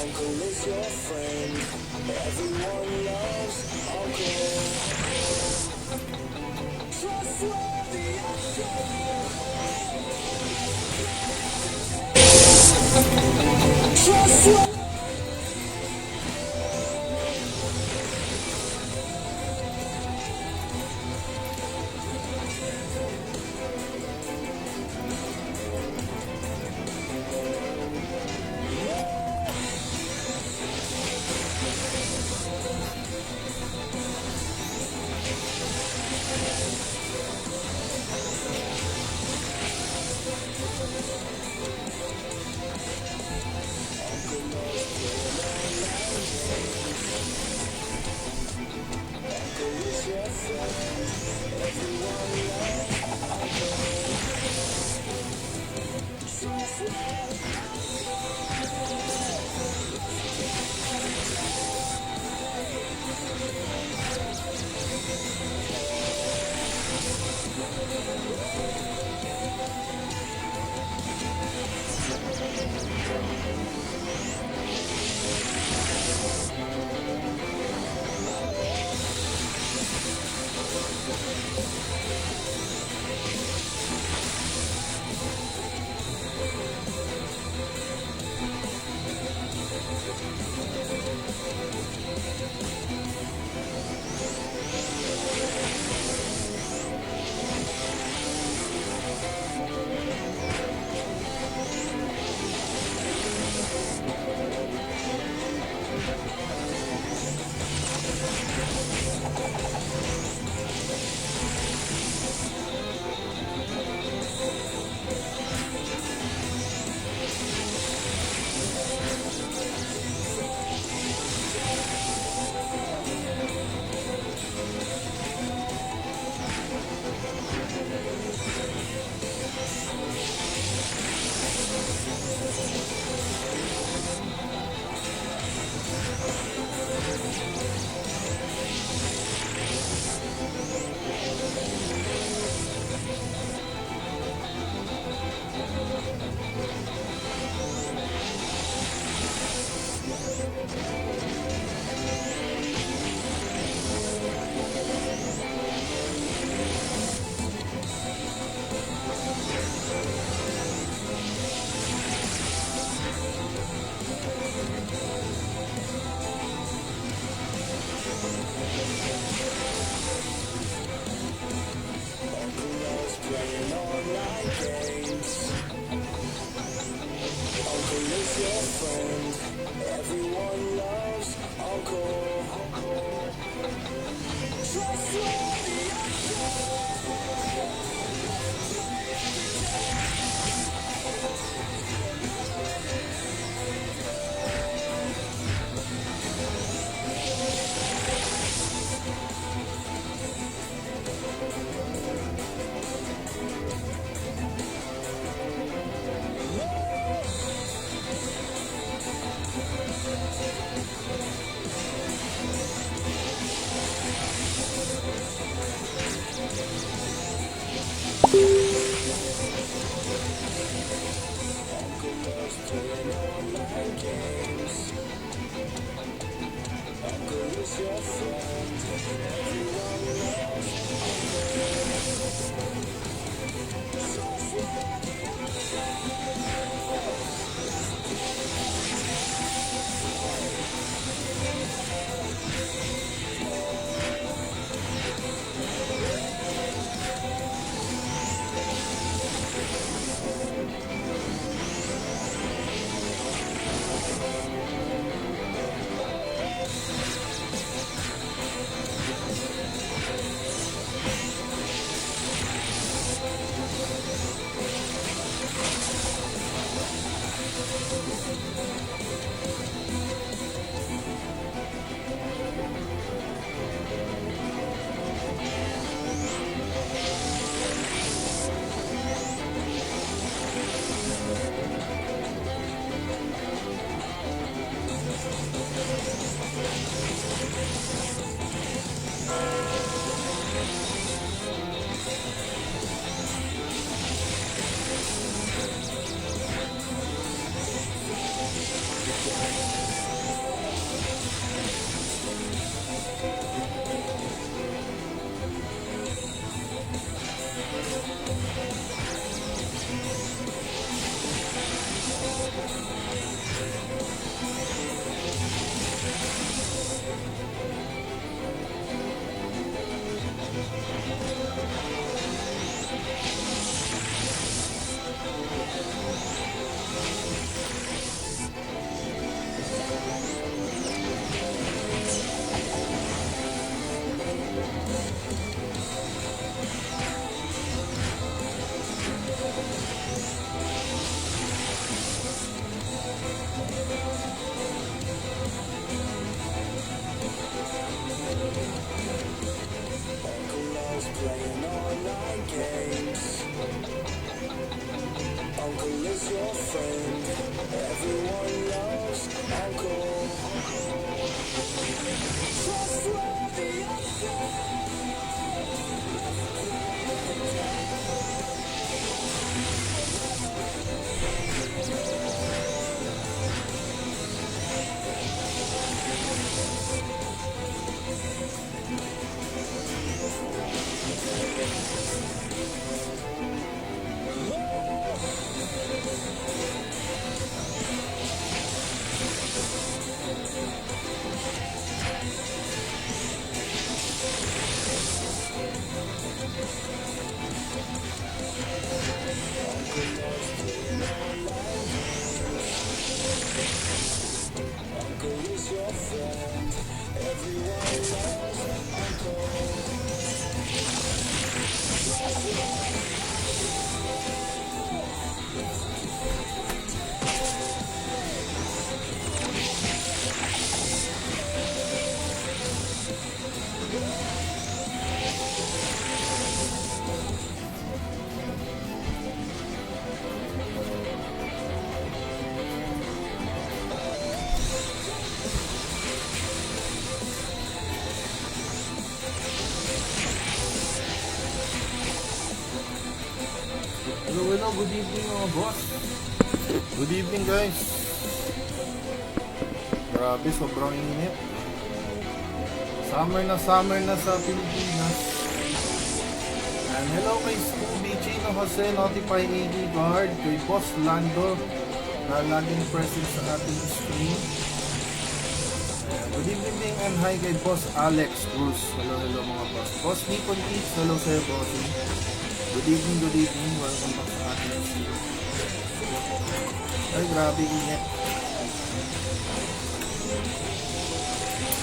Uncle is your friend. Everyone loves Uncle. Trustworthy Uncle. Trustworthy. Everyone loves Uncle. Trustworthy Uncle loves playing online games. Uncle is your friend. Everyone loves Hello, good evening mga boss. Good evening guys. Grabe, sobrang init. Summer na sa Pilipinas. And hello kay Scooby, Chino Jose, Notify AD Guard, kay Boss Lando na laging present sa ating stream. Good evening din and hi kay Boss Alex Cruz. Hello mga boss. Boss Nippon Kids, hello sa'yo bossy. Good evening, welcome back sa ating stream. Ay grabe init.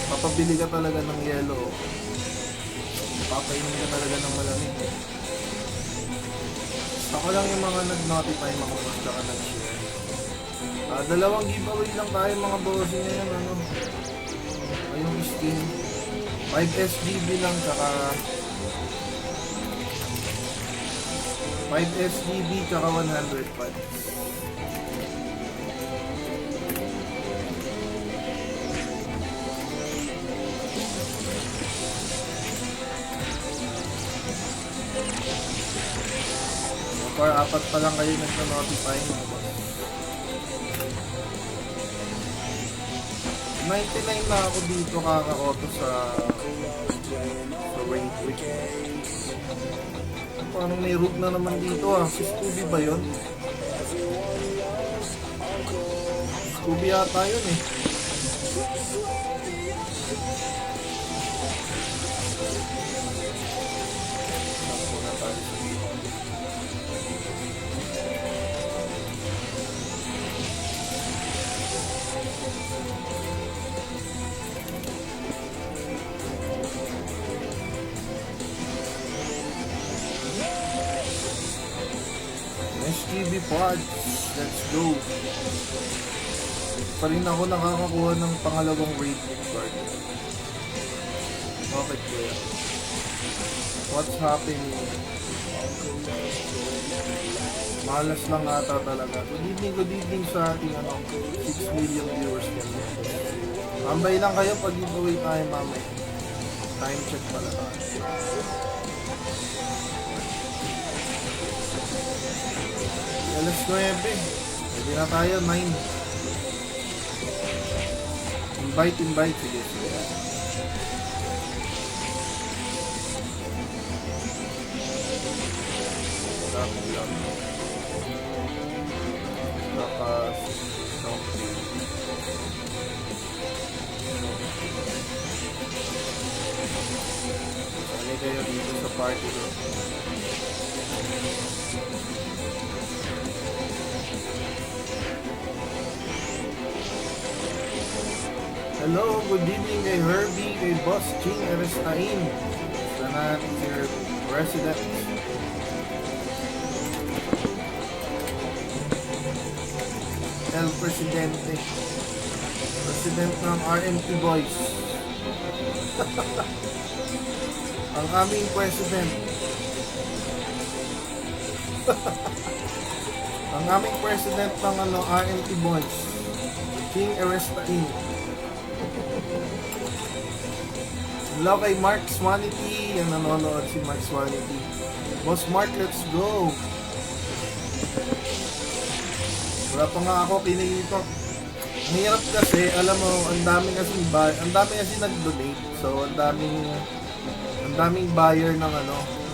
Papabili ka talaga ng yelo. Papainom ka talaga ng malamig. Ako lang yung mga nag-notify mga boss ka nag-share. Dalawang giveaway lang tayo mga bossy ngayon ano. Ngayong skin 5 SGB lang tsaka 5 SGB tsaka 100 watts. Or apat pa lang kayo nagna-notify mga boss. 99 na ako dito kaka-auto sa rank week. Parang may route na naman dito ah. Si Scooby ba yun? Scooby yata yun eh. Naku na tayo sa dito. SGB Pods, let's go. Pa rin ako nakakakuha ng pangalawang rating card. Bakit kaya? What's happening? Malas lang ata talaga. Good evening sa ating 6 million viewers kami. Mambay lang kayo pag giveaway tayo mamaya. Time check pala tayo. Alas 9. Pwede na tayo, 9. Invite. Sige. Dami lang. Tapos, sali kayo dito sa party ko. Hello, good evening kay Herbie, kay Boss Ching Arestain. Sa natin si Resident. El Presidente. President ng RMT Boys. Ang aming President. Ang aming President ng RMT Boys. Ching Arestain. Hello kay Mark Swanity. Yan nanonood si Mark Swanity. Boss Mark, let's go. Wala pa nga ako kinilito. Ang hirap kasi, alam mo, ang dami kasi nag-donate. So, ang daming buyer ng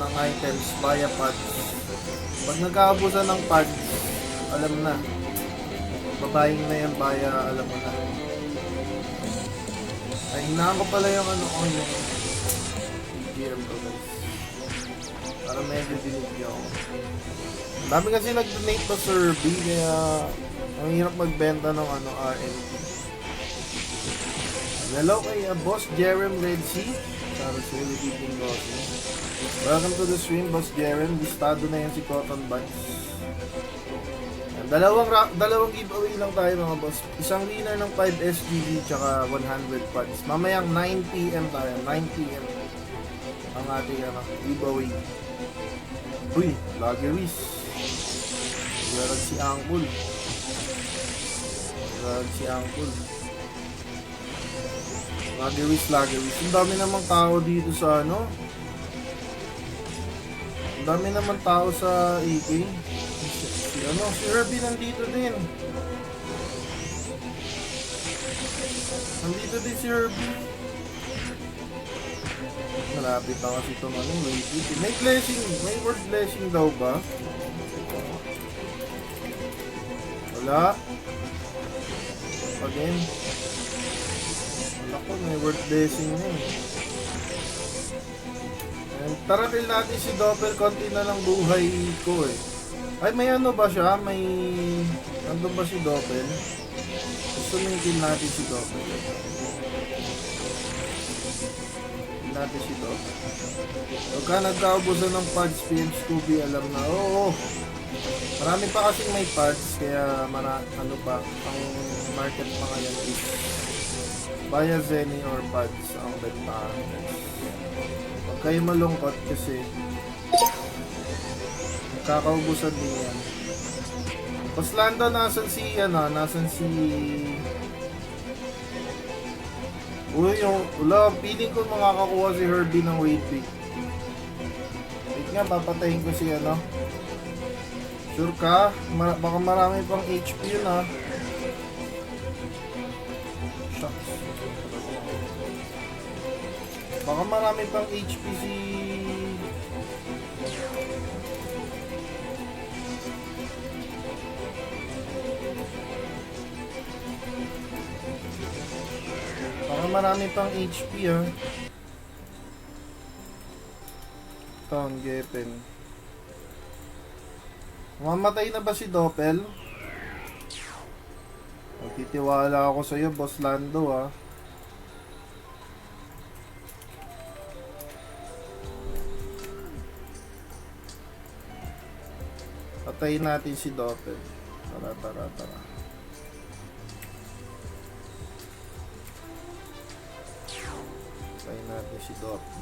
ng items via pads. Pag nagkakabusan ng pads, alam na. Babaying na yan via, alam mo na. Ay, hinaan ko pala yung yung BGM ko guys. Para medyo dinigyan ako. Dami kasi nag-donate to Sir B, kaya ang hirap magbenta ng RMT. Hello kay Boss Jerem Red Sea. Carousel, repeating bossing. Welcome to the stream, Boss Jaren. Listado na yan si Cotton Buds. Dalawang giveaway lang tayo mga boss. Isang winner ng 5 SGD tsaka 100 pods. Mamayang 9 PM tayo. 9 PM ang ating giveaway. Uy, Lageris. Yarag si Angkul. Lageris. Ang dami namang tao dito sa ano. Ang dami naman tao sa AK. Si Herbie nandito din. Nandito din si Herbie. Malapit na kasi itong wait. May blessing, may word blessing daw ba? Wala. Again. Wala ko, may word blessing na eh. Tara kill natin si Doppel, konti na lang buhay ko eh. Ay, may ano ba siya? May... Andun ba si Doppel? Gusto nyo kill natin si Doppel. Kill natin si Doppel. Pagka nagkaubusan ng pods, PM Scooby, alam na. Oo. Marami pa kasing may pods, kaya ano pa, ang market pa ngayon is via Zenny or pods ang bentahan. Huwag kayo malungkot kasi kakaubusan din yan. Paslanda, nasan si uy, wala, feeling ko makakakuha si Herbie ng wait pick. Wait nga, papatayin ko si sure ka? Baka marami pang HP yun Shucks. Baka marami pang HP si marami pang HP Ito ang Gepen. Mamatay na ba si Doppel? Magtitiwala ako sa iyo, Boss Lando Patayin natin si Doppel. Tara. Patayin natin si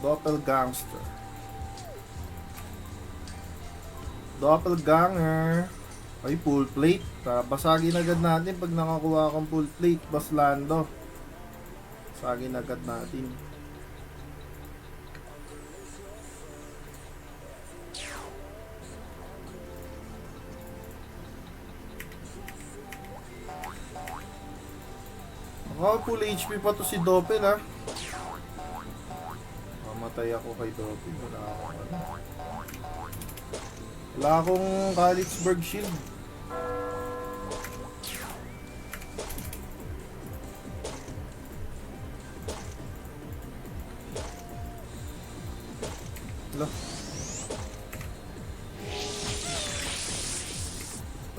Doppelgangster. Doppelganger. Ay, full plate. Basagin agad natin pag nakakuha kang full plate, Boss Lando. Basagin agad natin. Full HP pa to si Doppel Mamatay ako kay Doppel. Wala akong Kalitzberg shield.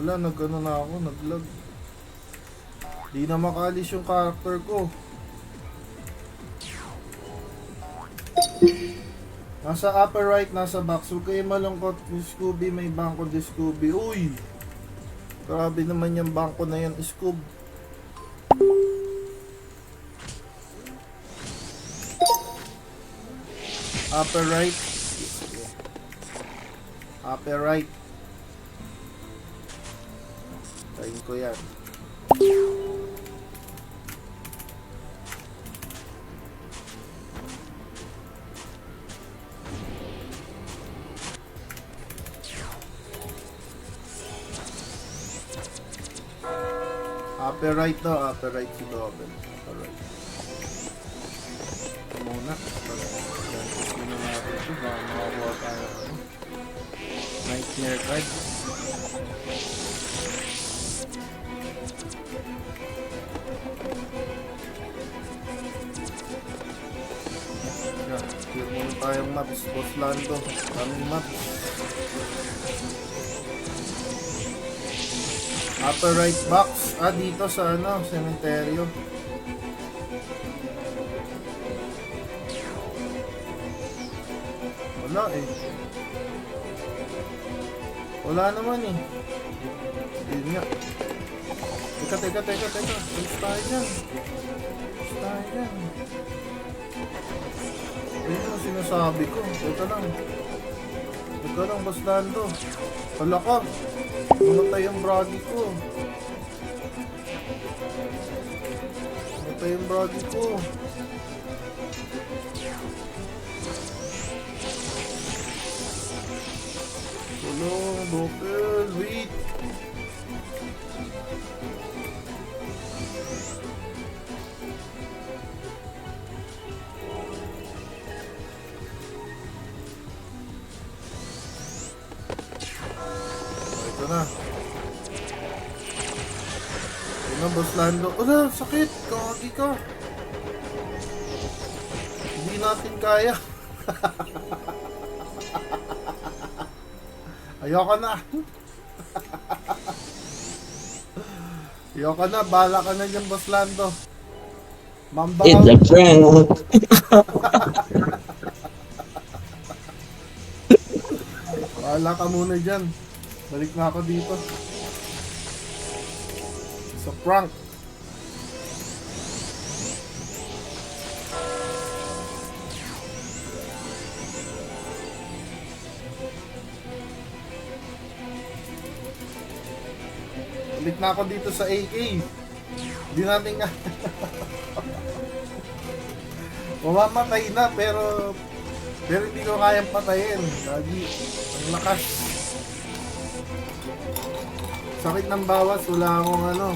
Wala, nag-ano na ako, nag-lag. Di na makalis yung character ko. Nasa upper right, nasa box. Huwag kayo malungkot. Scooby, may bangko di Scooby. Uy! Grabe naman yung bangko na yan, Scoob. Upper right. Upper right. Tayin ko yan. Upper right daw, upper right si Doppel. Upper right. Ito muna. Yan, na natin ito. Baka makakuha tayo. Nightmare card. Clear muna tayong maps, Boss Lando. Kaming maps. Upper right box. Dito sa cementerio. Wala eh. Wala naman eh. Yun nga. Teka. Alis tayo dyan. Ayun ang sinasabi ko. Teka lang, Boss Lando. Hala ka. Namatay ang bragi ko. Tulong, Doppel, wait. Ito na. Boss Lando. Wala, sakit. Kagi ka. Hindi natin kaya. Ayoko na. Bahala ka na dyan, Boss Lando. Mamba It's a prank. Bahala ka muna dyan. Balik na ako dito. Sa prank. Balik na ako dito sa AK. Hindi natin nga. Mamamatay na pero hindi ko kayang patayin. Lagi. Ang lakas. Sakit ng bawas. Wala akong ano.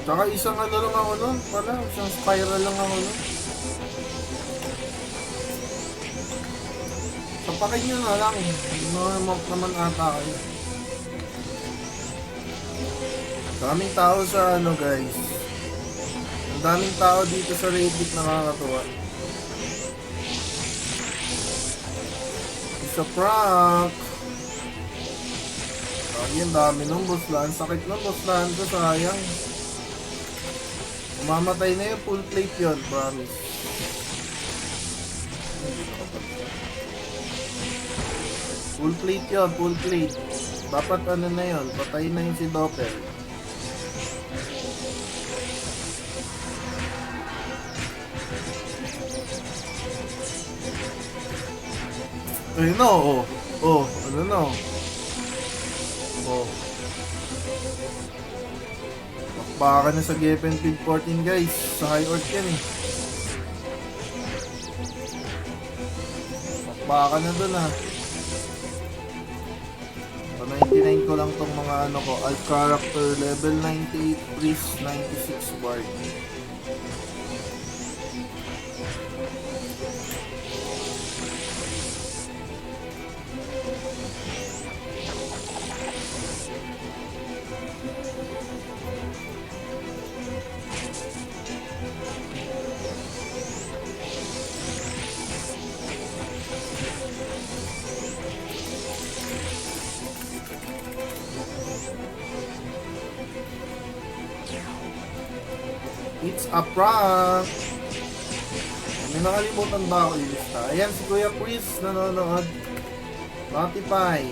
Tsaka isang ano lang ako nun. Wala. Isang spiral lang ako nun. Sapakin nyo na lang. Normal naman ata kayo. Daming tao sa ano guys. Ang daming tao dito sa Reddit, nakakatuwa. It's a prank. Ang dami ng Boss Lando. Sakit ng Boss Lando, sayang. Mamatay na yun, full plate yun, promise. Full plate yun, full plate. Dapat ano na yun, patay na yun si Doppel. Ayun no, ano no. Baka na sa Geffen Feed 14 guys, sa high orc yan eh. Baka na dun ah. So 99 ko lang tong mga ano ko, alt character level 98, priest 96 bard. It's a prank! May nakalimutan ba ako ilista? Ayan, si Kuya Chris nanonood. Spotify.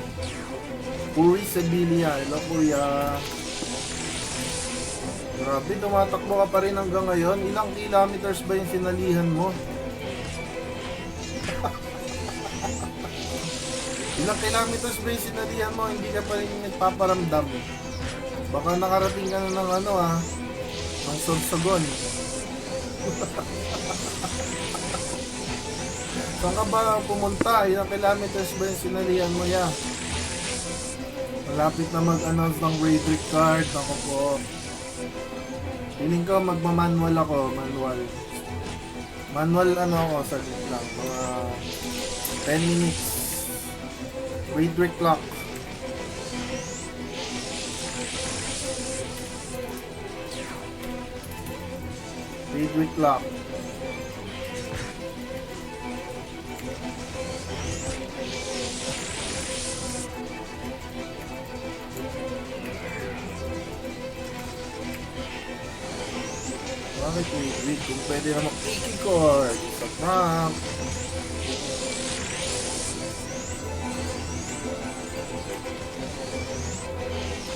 Puri Sevilla. Hello, Kuya. Grabe, tumatakbo ka pa rin hanggang ngayon. Ilang kilometers ba yung sinalihan mo? Ilang kilometers ba yung sinalihan mo? Hindi ka pa rin nagpaparamdam. Baka nakarating ka na ng ano ah. Ang Sorsogon. Saan ka ba pumunta? Ilang kilometers ba yung sinalihan mo ya? Malapit na mag-announce ng Raidrick card. Ako po. Piling ko magmamanual ako. Manual ano ako sa lang. Mga 10 minutes. Raidrick clock. Raidrick clock. Bakit wait? Kung pwede na mag-kicking cord sa prank.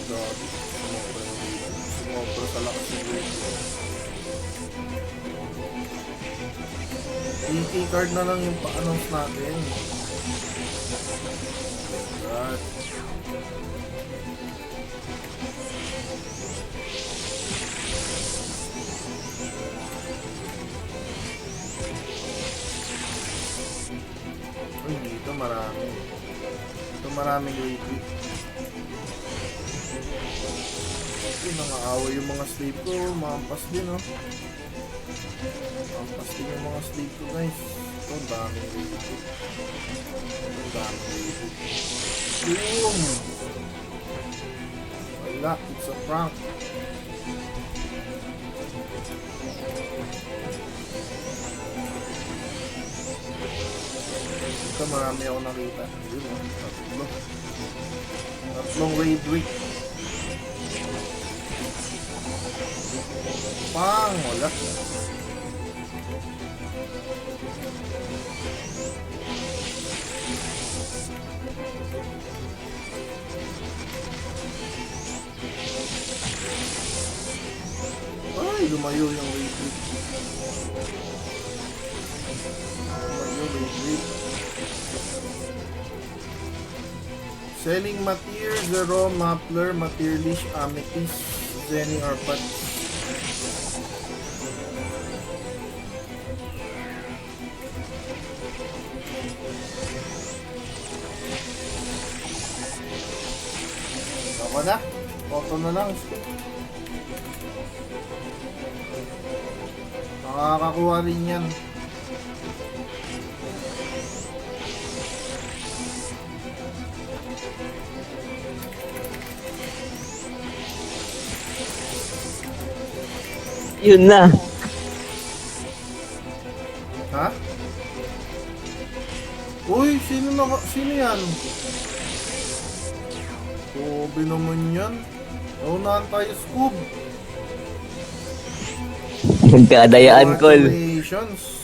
Dami. Sumobra sa lakas ng weight. 80 card na lang yung pa-announce natin. God. Uy, dito marami. Ito maraming weight. Nangaaway yung mga slave ko, mampas din oh. Mampas din yung mga slave ko guys. Ito, ang daming rito. Ang daming rito. Boom! Wala, it's a prank. Ito marami ako nakita. Yun oh, tatlo. Tatlong raid week. Pang! Wala. Ay, lumayo yung rate. Lumayo rate. Selling Matir, Zero, Mapler, Matirlish, Amethyst, Zenny, Arpat. Ako na. Auto na lang. Makakakuha rin yan. Yun na. Ha? Uy, sino yan? Kobe naman yan. Naunahan tayo, Scoob. Magkadayaan, Col. Congratulations.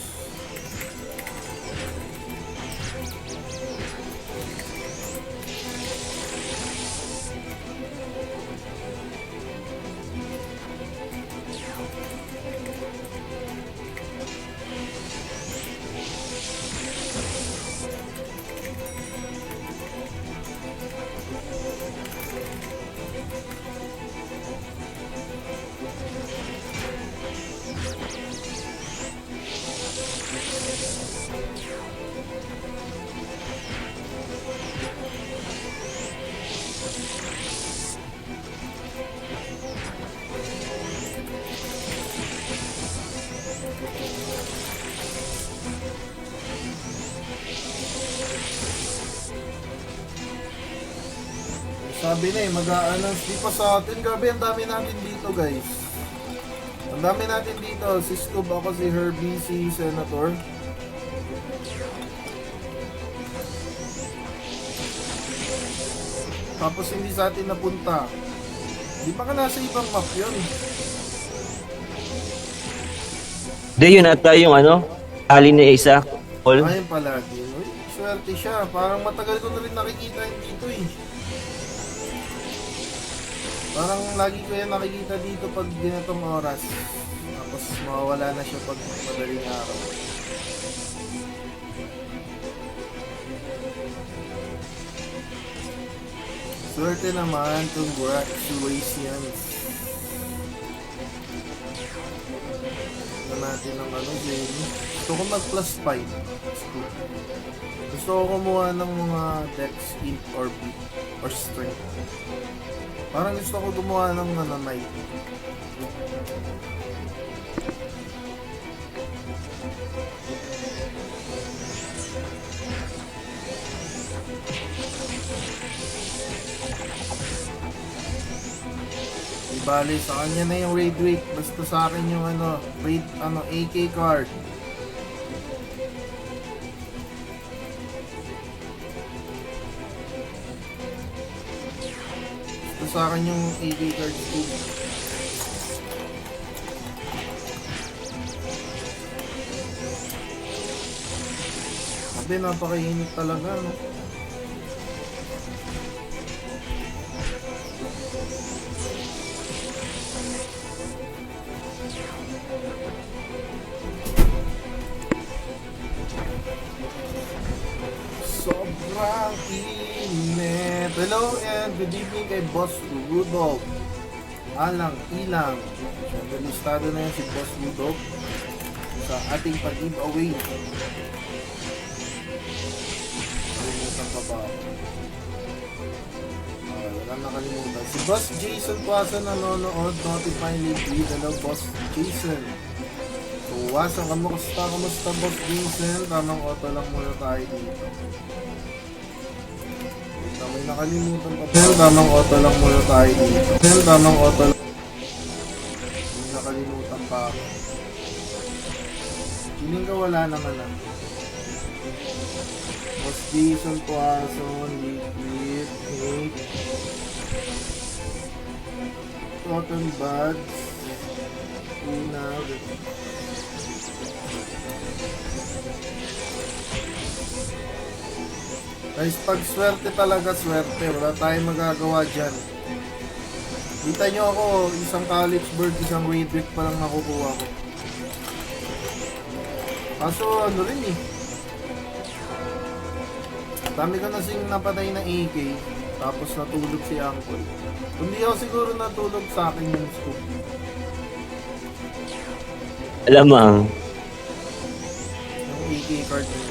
Sabi na eh, mag-a-announce di pa sa atin. Grabe, ang dami natin dito guys. Ang dami natin dito. Si Scoob, ako, si Herbie, si Senator. Tapos hindi sa atin napunta. Di ba ka nasa ibang map yun? Hindi, yun ata yung ano, ali ni Isa, Col. Ayun pala din. Uy, swerte siya. Parang matagal ko na rin nakikita yun dito eh. Parang lagi ko yan nakikita dito pag ganitong oras. Tapos mawawala na siya pag madaling araw. Swerte naman. Congratulations. Ito natin ang ano, Jenny. Gusto ko mag plus 5. Gusto ko kumuha ng mga dex, int, or beat, or strength. Parang gusto ko gumawa ng nanay. Ibali sa kanya na yung raid week. Basta sa akin yung ano, raid, ano, AK card. Sa akin yung AD card too. Sabi, napakainit talaga, no? Hello and good evening kay Boss Rudolph. Alang, Ilang. Siyempre, listado na yan si Boss Rudolph sa ating pag-giveaway. Nakalimutan pa ba? Wala nakalimutan. Si Boss Jason Puasa nanonood. Notify me please. Hello, Boss Jason. So, wasan, kamusta Boss Jason? Tamang auto lang muna tayo dito. May nakalimutan pa ba? Tamang auto lang muna tayo dito. Tamang auto lang. May nakalimutan pa ako. Feeling ko wala naman na. Boss Jason Poison, Liquid, Cake, Cotton Buds, Una, guys, pag swerte talaga, swerte. Wala tayong magagawa dyan. Kita nyo ako, isang college bird, isang raid week pa lang nakukuha ko. Kaso ano rin eh. Dami ko nasing napatay na AK, tapos natulog si Uncle. Hindi ako siguro natulog sa akin yung scoop. Alamang. Yung AK card niya.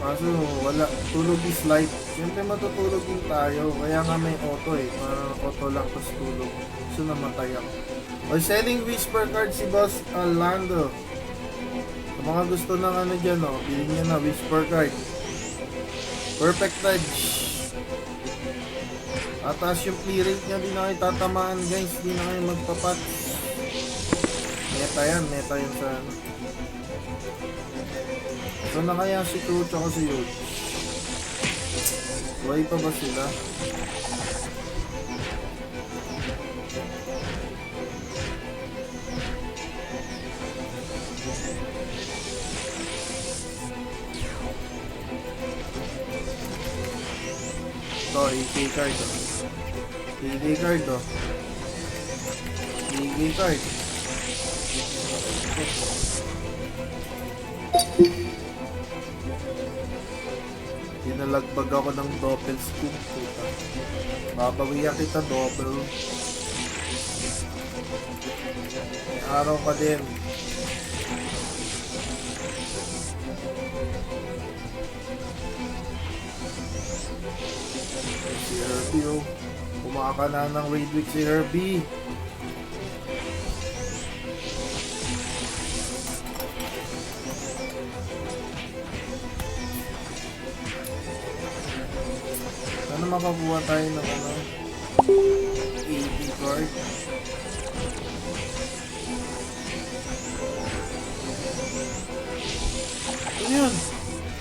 Kaso wala, tulog is light. Siyempre matutulog din tayo. Kaya nga may auto eh. Parang auto lang tapos tulog. So namatay ako. O selling whisper card si Boss Orlando. Sa mga gusto ng ano dyan o, bilhin nyo na whisper card. Perfect touch. Ataas yung play rate nyo, di na kayo tatamaan guys. Di na kayo magpapat. Meta yan sa ano. So na kaya si Coach ako si Yoch? Buhay pa ba sila? Ito, AK card oh. AK card oh. AK card. Pinalagbag ako ng doppel scoop. Babawiya kita doppel. May araw ka din. Si Herbie oh. Kumaka na ng raid week si Herbie. Sana makakuha tayo ng ano, AD card. Ano yun?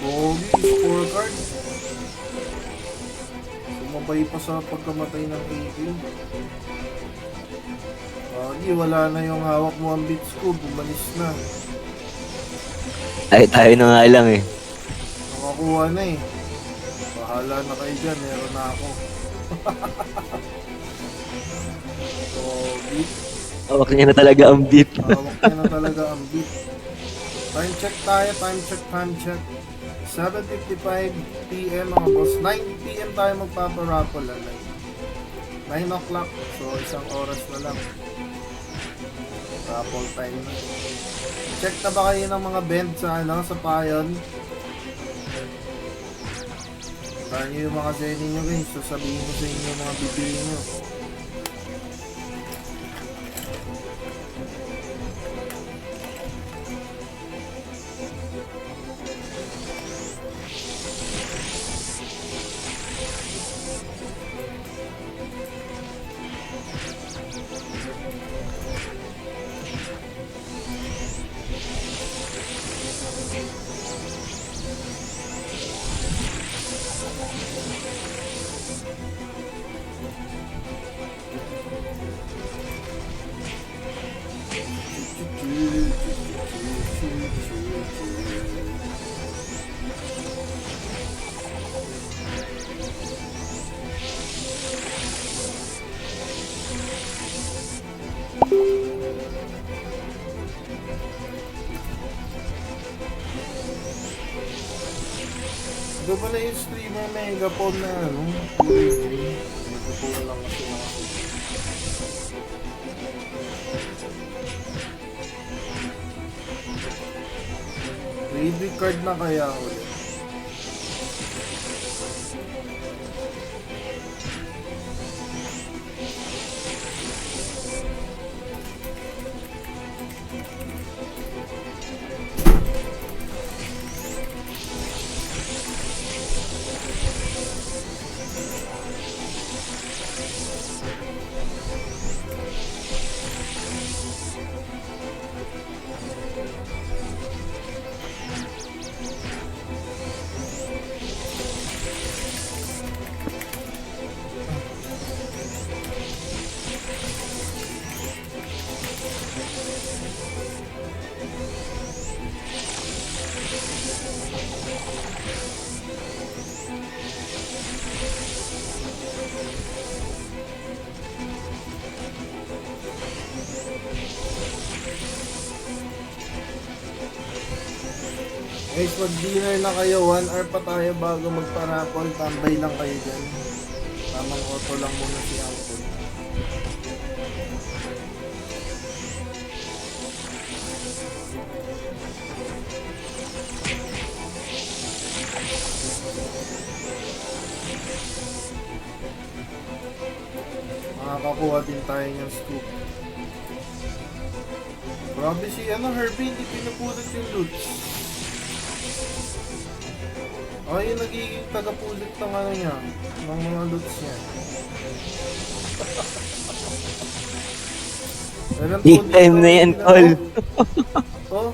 Pogi, scorecard. Sumabay pa sa pagkamatay ng AD. Pogi, wala na yung hawak mo ang bits ko. Bumalis na. Ay, tayo na nga lang eh. Nakakuha na eh. Bahala na kayo dyan, meron na ako. Pogi. Hawak niya na talaga ang beat. Hawak niya na talaga ang beat. Time check tayo, time check. 7:55 PM mga boss. 9 PM tayo magpaparaffle. 9 o'clock, so isang oras na lang. Raffle time na. Check na ba kayo ng mga bend sa ano, sa payon? Tayo nyo yung mga seni nyo guys, sasabihin ko sa inyo yung mga bibili nyo. Ito pala yung streamer megaphone na ano. Megaphone lang kasi ako. Credit card na kaya ulit. Guys, mag-dinner na kayo. 1 hour pa tayo bago magparapol. Tambay lang kayo dyan. Tamang auto lang muna si Uncle. Makakakuha din tayo ng scoop. Grabe si Herbie, hindi pinupulot yung loot. Ay, yung nagiging tagapulit ng ano niya, ng mga loots niya. Big time na yan, tol. Oh,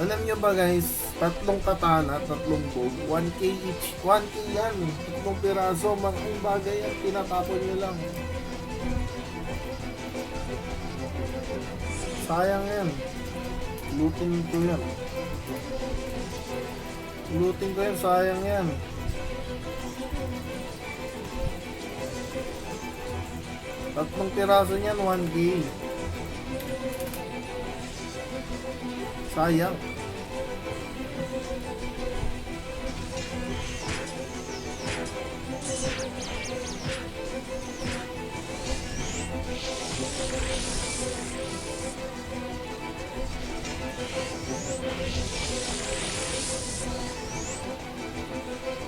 alam niyo ba guys, 3 katana, 3 bow, 1k each. 1k yan, 3 piraso, malaking bagay yan, tinatapon niyo lang. Sayang yan. Lootin ko yan. Lootin ko yan, sayang yan. Tatlong piraso niyan, 1k. Sayang.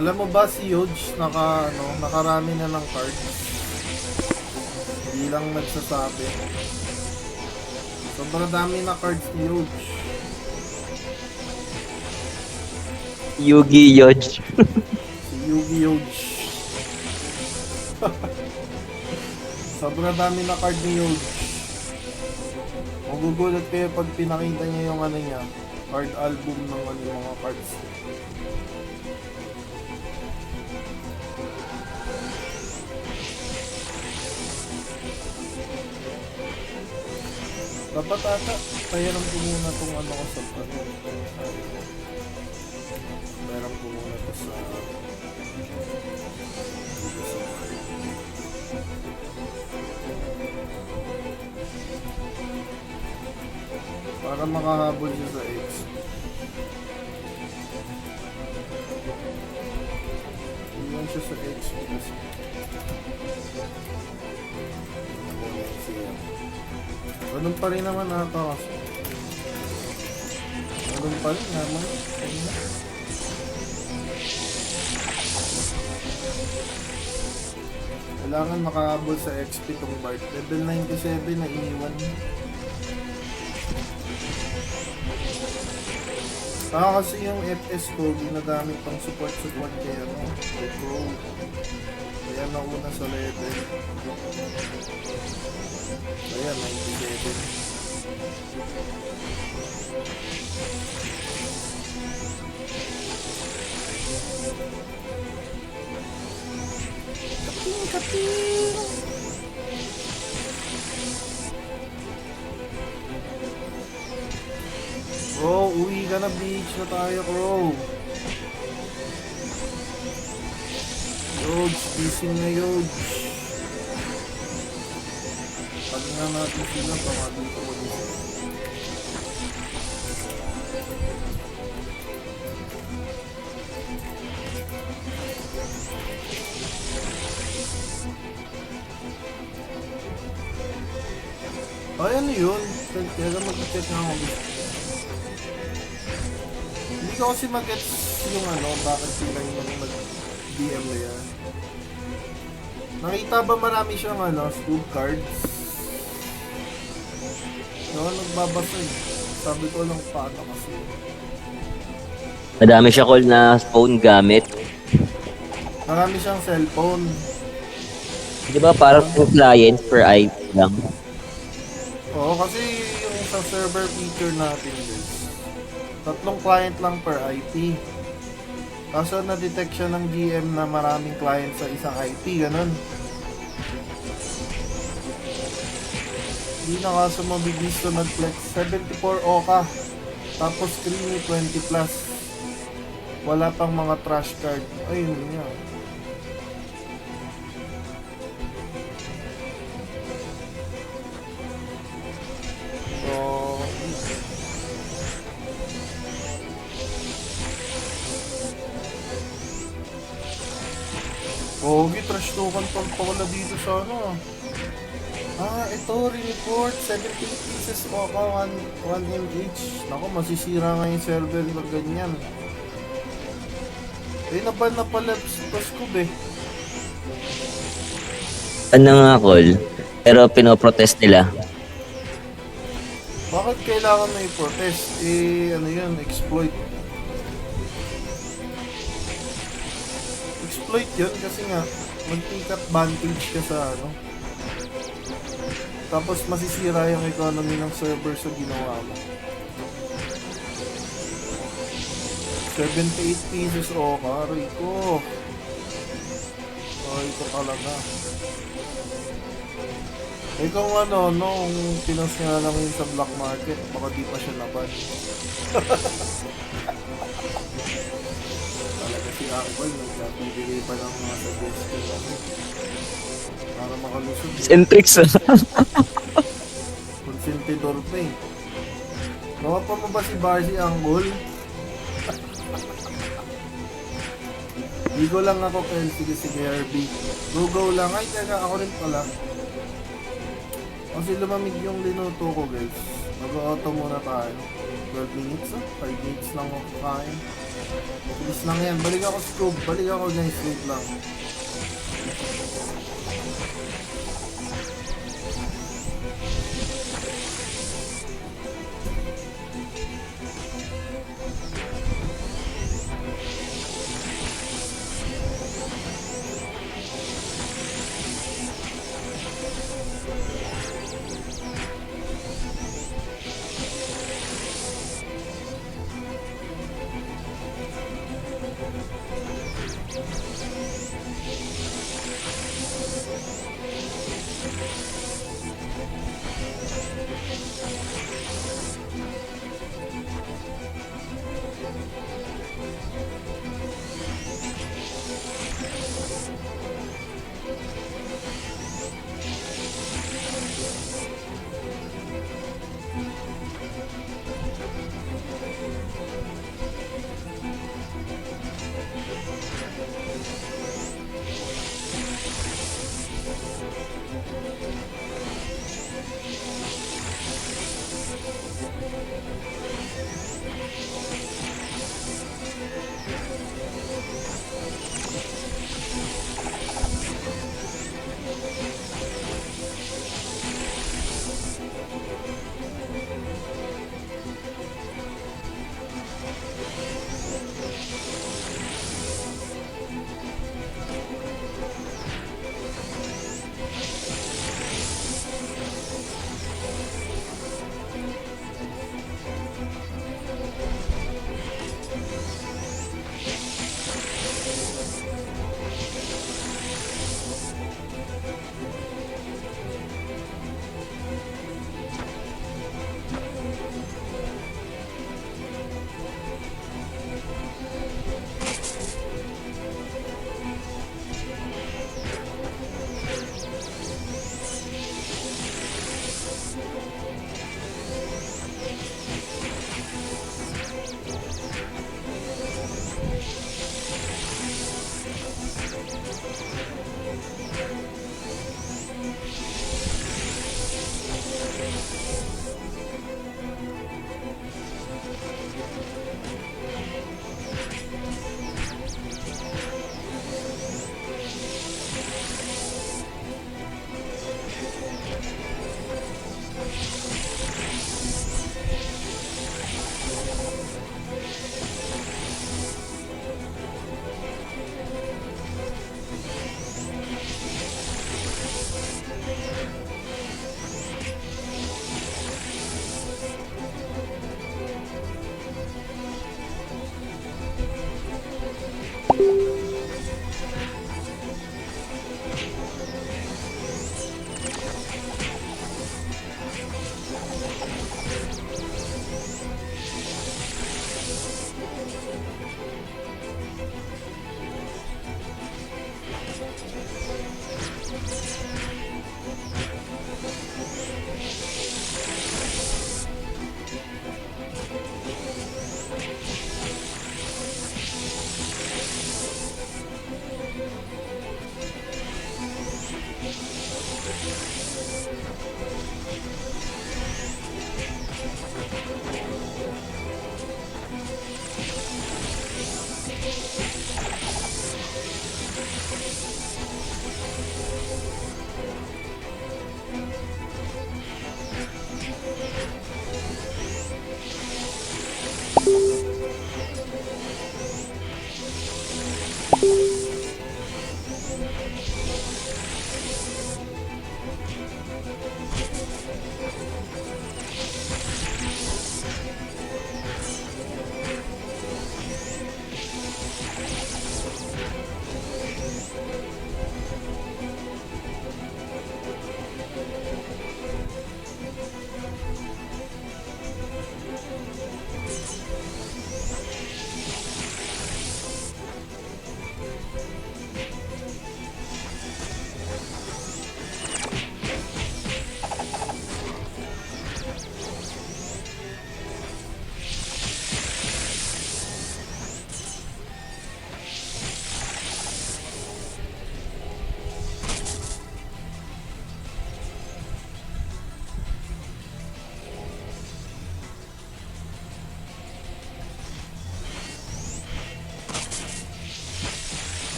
Alam mo ba si Huge nakarami na ng cards? Hindi lang nagsasabi. Sobrang dami na cards ni Huge. Yugi Yodge. Si Yugi Huge. Sobrang dami na card ni Huge. Magugulat kayo pag pinakita niya yung ano niya, card album ng ano, mga cards. Dapat ata, payaram ko muna itong ano ko sa ano. Payaram ko muna ito sa... Para makahabol siya sa X. Iwan siya sa X kasi. Ganun pa rin naman ata kasi. Ganun pa rin naman. Kailangan makahabol sa XP tong Bart. Level 97 na iniwan. Kasi yung FS ko ginagamit pang support kaya Pro. Kaya nauna sa level. Ayan, 97. Kaping! Bro, uwi ka na, beach na tayo, bro. Yoge, gising na Yoge. Pag nga natin sila, baka dito ko dito. Ay, ano yun? Kaya mag-check nga ako. Hindi ko kasi mag-gets yung ano, bakit sila yung nag-DM na yan. Nakita ba marami siyang ano, scoop cards? No, nagbabasa eh. Sabi ko lang paano kasi. Madami siya call na phone gamit. Marami siyang cellphone. Di ba parang yung client per IP lang? Oo, kasi yung sa server feature natin guys, 3 client lang per IP. Kaso na-detect siya ng GM na maraming client sa isang IP, ganun. Hindi na kaso mabibis to nag-flex 74 Oka. Tapos creamy 20 plus. Wala pang mga trash card. Ayun nga. So, Pogi, trash token pag pala dito sa ano. Ito, report 78 pieces Oka, 1 M each. Naku, masisira nga yung server pag ganyan. Naban na pala ko be. Ano nga call? Pero pinoprotest nila. Bakit kailangan na i-protest? Ano yun, exploit. Exploit yun kasi nga, mag-take advantage ka sa ano. Tapos masisira yung economy ng server sa ginawa mo. 78 pieces Oka, Rico. Ito talaga. Kung ano, kung pinost niya lang yun sa black market, baka di pa siya naban. Talaga si Akbal, nagpapibigay pa ng mga suggestion ano, para makalusot. Centrix Consentidor pa eh. Nawa pa mo ba si Barcy Anggol? Ligo lang ako kay sige RB. Go lang. Ay, teka, ako rin pala. Kasi lumamig yung linuto ko guys. Mag-auto muna tayo. 12 minutes 5 minutes lang ako kain. Bilis lang yan. Balik ako scoop. Balik ako guys. Wait lang.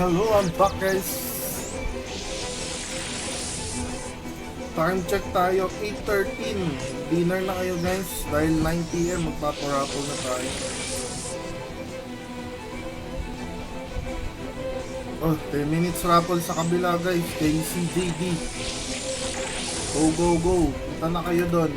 Hello, I'm back guys. Time check tayo, 8:13. Dinner na kayo guys. Dahil 9 PM magpaparapol na tayo. Oh, 10 minutes raffle sa kabila guys. KCJD. Go, go, go. Punta na kayo doon.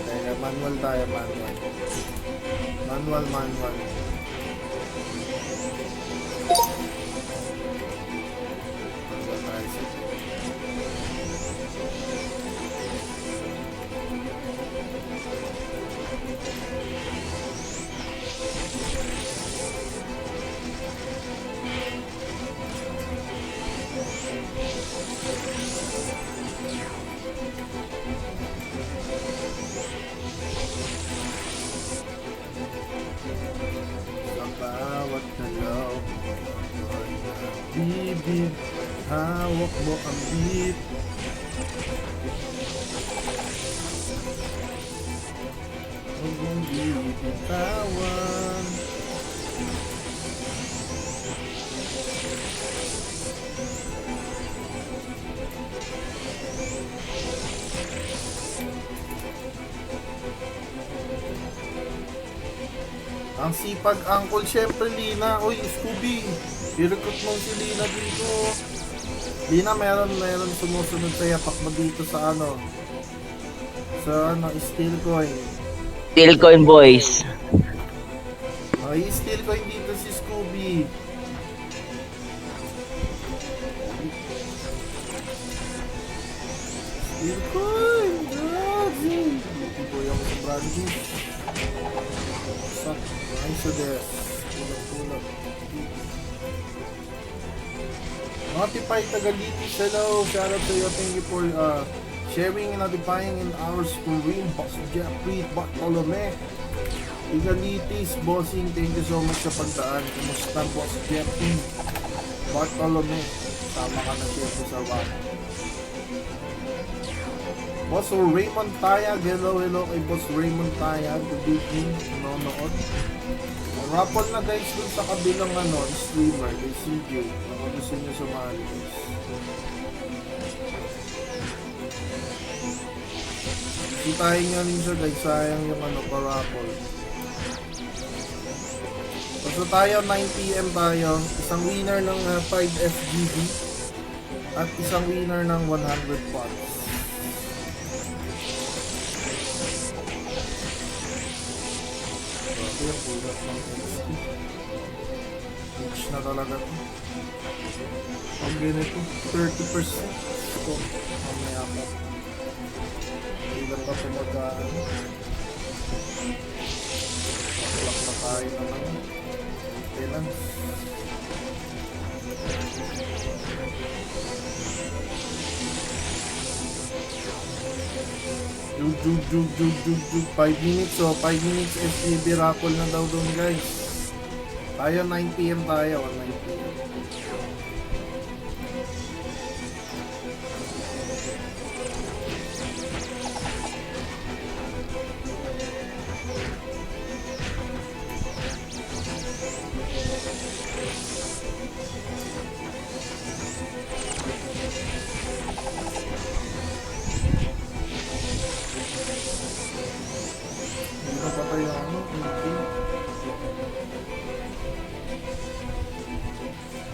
Teka, manual tayo, manual. Manual. Manual tayo, sige. Sa bawat galaw ako'y nabibig, hawak mo ang beat. Huwag mong bibitawan. Ang sipag Uncle, syempre Lina. Uy, Scooby, i-recruit mo si Lina dito. Lina, meron sumusunod sa yapak mo dito sa steel coin. Steel coin boys. Ay, steel coin dito si Scooby. Steel coin, grabe. Hindi po yung sa brandy. Nice this. Pulang. Notify Tagalitis, hello. Shout out to you. Thank you for sharing and notifying in our stream. Boss Jeffrey Bartolome. Tagalitis, bossing. Thank you so much sa pagdaan. Kumusta, Boss Jeffrey Bartolome? Tama ka na siyempre sa wala. Boss Raymond Tayag, hello kay Boss Raymond Tayag. Good evening, nanonood. Raffle na guys dun sa kabilang streamer, kay CJ. Baka gusto nyo sumali guys. Sitahin nyo rin siya guys, sayang yung pa-raffle. So tayo, 9 PM tayo. Isang winner ng 5 FGB at isang winner ng 100 pots. Yung pulat ng XP. Reach na talaga ito. Pag ganito, 30%. So, mamaya pa. Ilan pa pumagaan. Paklak na tayo naman. Maintenance. Jug. 5 minutes 5 minutes SCB raffle na daw doon guys. Tayo 9 PM tayo, 9 PM.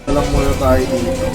Lang muna tayo dito.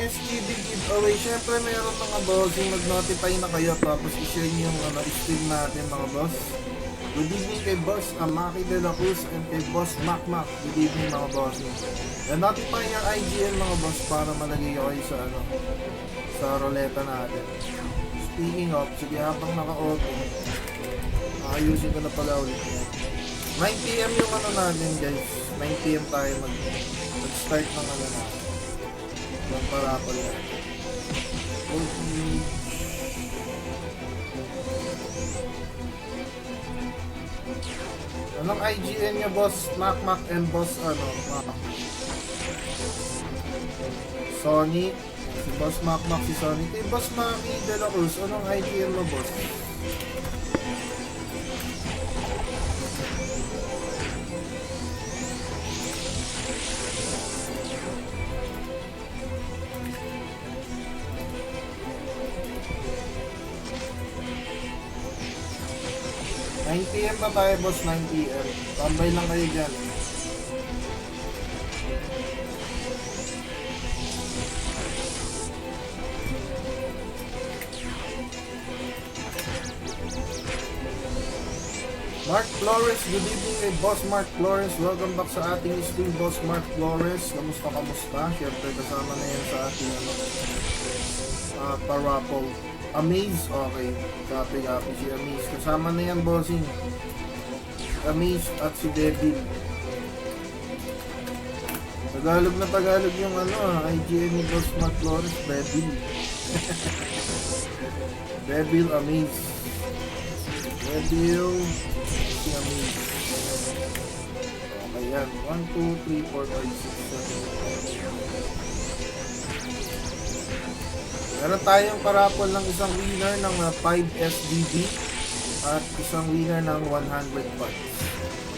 SGB giveaway, syempre meron mga bossing, mag-notify na kayo tapos i-share nyo yung stream natin mga boss. Good evening kay Boss Amaki de la Cruz and kay Boss Macmac. Good evening mga bossing. And notify your IGN mga boss para malagay kayo sa roleta natin. Speaking of, sige habang naka-open, ayusin ko na pala ulit yan. 9 PM yung ano natin guys. 9 PM tayo mag-start ng ano natin. Yung parapol natin. Anong IGN niya boss Macmac and boss Mac? Sony. Si boss Macmac si Sony. Kay boss Maki de la Cruz, anong IGN mo boss? PM na tayo boss, 9 PM. Tambay lang kayo dyan. Mark Flores, good evening kay Boss Mark Flores. Welcome back sa ating stream, Boss Mark Flores. Kamusta? Siyempre kasama na yan sa ating parapol. Amaze, okay. Copy si Amaze. Kasama na yan, bossing. Amaze at si Devil. Tagalog na Tagalog yung IGN ni Boss Mark Flores. Devil. Devil, Amaze. Devil, si Amaze. Okay yan. 1, 2, 3, 4, 5, 6, 7, 8. Meron tayong parapol ng isang winner ng 5 SDB at isang winner ng 100 bucks.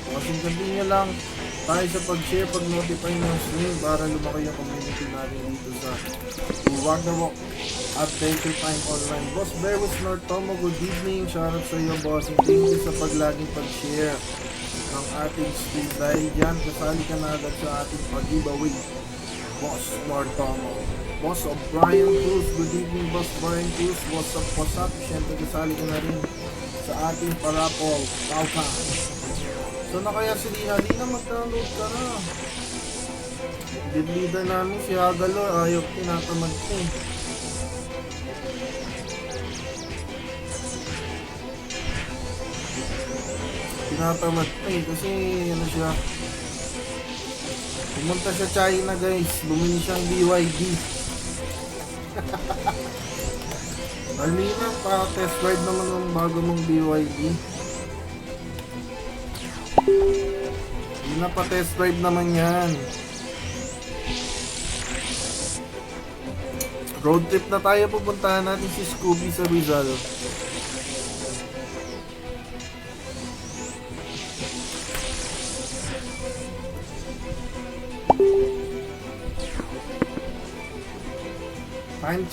Kasi continue lang tayo sa pag-share, pag-notify ng stream para lumaki yung community natin dito sa Walk the Walk Adventure Time Online. Boss Berwis Nortomo, good evening. Shoutout sa iyo boss. Thank you sa paglaging pag-share ng ating stream. Dahil dyan, kasali ka na agad sa ating pag-giveaway. Boss Nortomo. Boss of Brian Cruz, good evening Boss Brian Cruz, what's up? Siyempre kasali ka na rin sa ating parapol, Pauka. So na kaya si Lina, mag-download ka na. Leader namin si Hagalo, ayaw tinatamad ko. Tinatamad ko kasi siya. Pumunta siya China guys, bumili siyang BYD. Alina, pa-test ride naman ng bago mong BYD. Alina, pa-test ride naman yan. Road trip na tayo, pupuntahan natin si Scooby sa Rizal.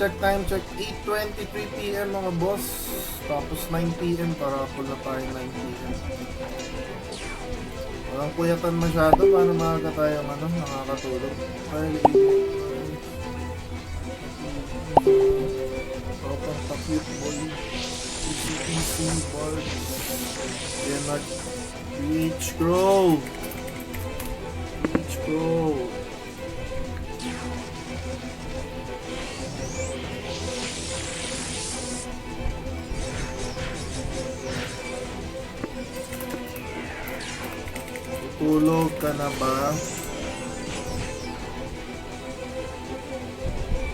Time check, 8:23 PM mga boss. Tapos 9 PM, parapol na tayo 9 PM. Walang kuyatan masyado, paano maaga tayo nakakatulog. Open pa-cute boy. ECPC board. Leonard. Beach Crow. Tulog ka na ba?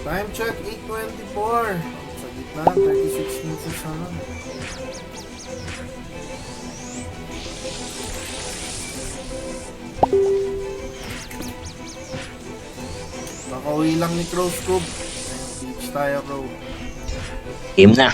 Time check, 8:24. Sa gitna, 36 minutes na. Nakauwi lang ni Crow Scoop. Beach tayo, bro. Game na.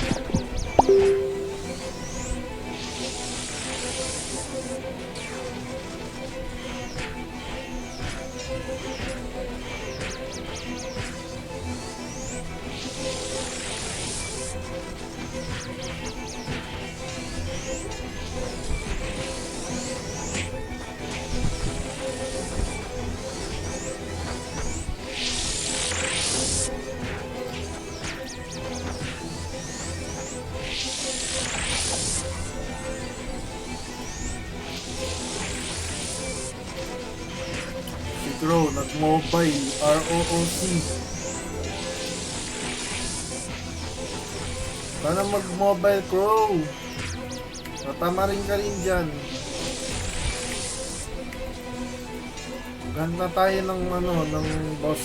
Crow, nag-mobile, ROOC. Sana mag-mobile Crow. Natama rin ka rin dyan. Ganda tayo ng ng boss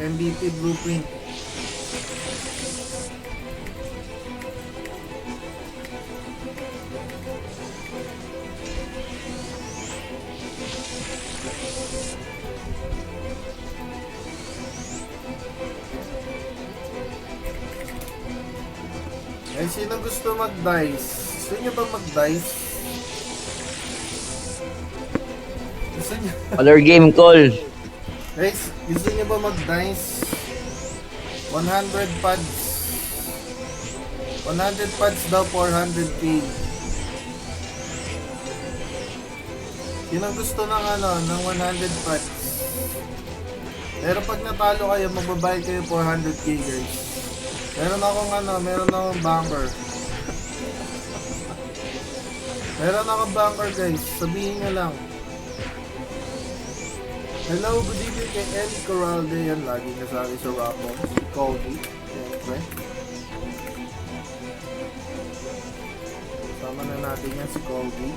MVP blueprint. Eh, sino gusto mag-dice? Gusto nyo ba mag-dice? Gusto nyo? Color game call. Guys, gusto nyo ba mag-dice? 100 pads. 100 pads daw, 400k. Sino gusto ng ng 100 pads? Pero pag natalo kayo, magbabayad kayo 400k guys. Meron akong banker. Meron akong banker guys, sabihin nyo lang. Hello, good evening kay Ed Corralde. Yan, lagi nasabi sa Rapo. Si Colby, siyempre. Sama na natin yan si Colby.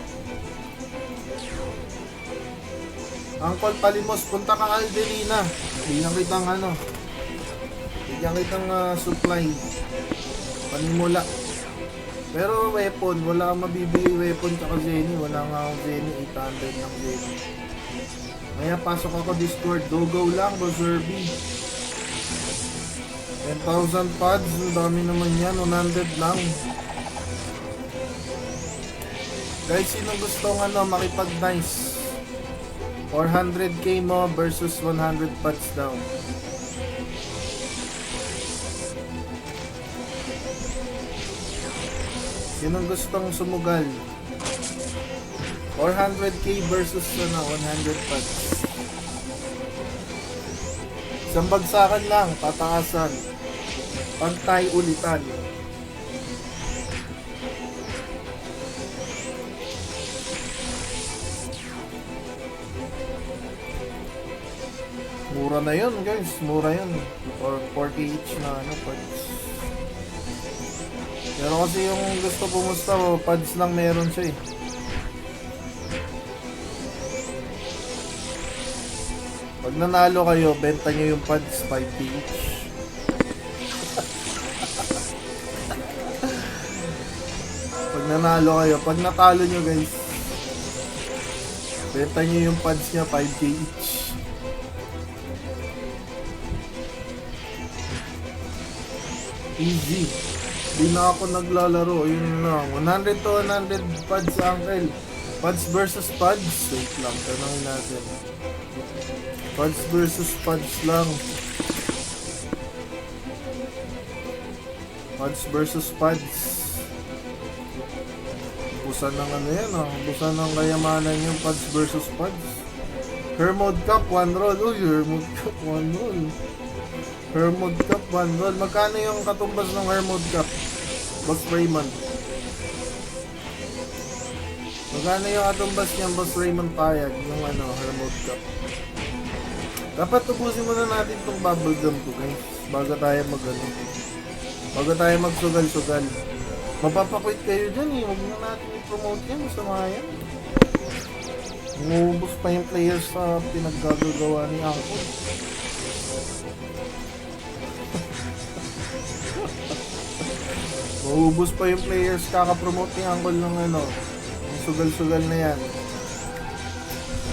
Uncle Palimos, punta ka Aldelina. Bigyan kitang bigyan kitang supply. Panimula. Pero weapon, wala kang mabibili weapon tsaka Zenny. Wala nga akong Zenny, 800 ng Zenny. Kaya pasok ako Discord, go lang, Bozerby. 10,000 pads, ang dami naman yan, 100 lang. Guys, sino gustong makipag-nice? 400k mo versus 100 pads daw. Sino gustong sumugal? 400k versus 100 pads. Isang bagsakan lang, pataasan. Pantay ulitan. Mura na yun guys, mura yun. Or 40 each na pads. Pero kasi yung gusto pumusta, pads lang meron siya eh. Pag nanalo kayo, benta nyo yung pads 5 each. Pag nanalo kayo, pag natalo nyo guys, benta nyo yung pads nya 5k each. Easy. Di na ako naglalaro. Yun lang. 100 to 100 pads, uncle. Pads versus pads. Wait lang. Tanongin natin. Pads versus pads lang. Pads versus pads. Busan ng yan busan ng kayamanan yung pads versus pads. Hermod Cup 1 roll. Uy, Hermod Cup 1 roll. Hermod Cup 1 roll. Magkano yung katumbas ng Hermod Cup? Boss Raymond. Magkano yung katumbas niyang Boss Raymond Payag? Yung Hermod Cup. Dapat tubusin muna natin itong bubble gum ko guys. Bago tayo bago tayo magsugal-sugal. Mapapakwit kayo dyan eh. Huwag na natin i-promote yan. Masama yan. Umuubos pa yung players sa pinaggagawa ni Uncle. Umuubos pa yung players kaka-promote ni Uncle ng yung sugal-sugal na yan.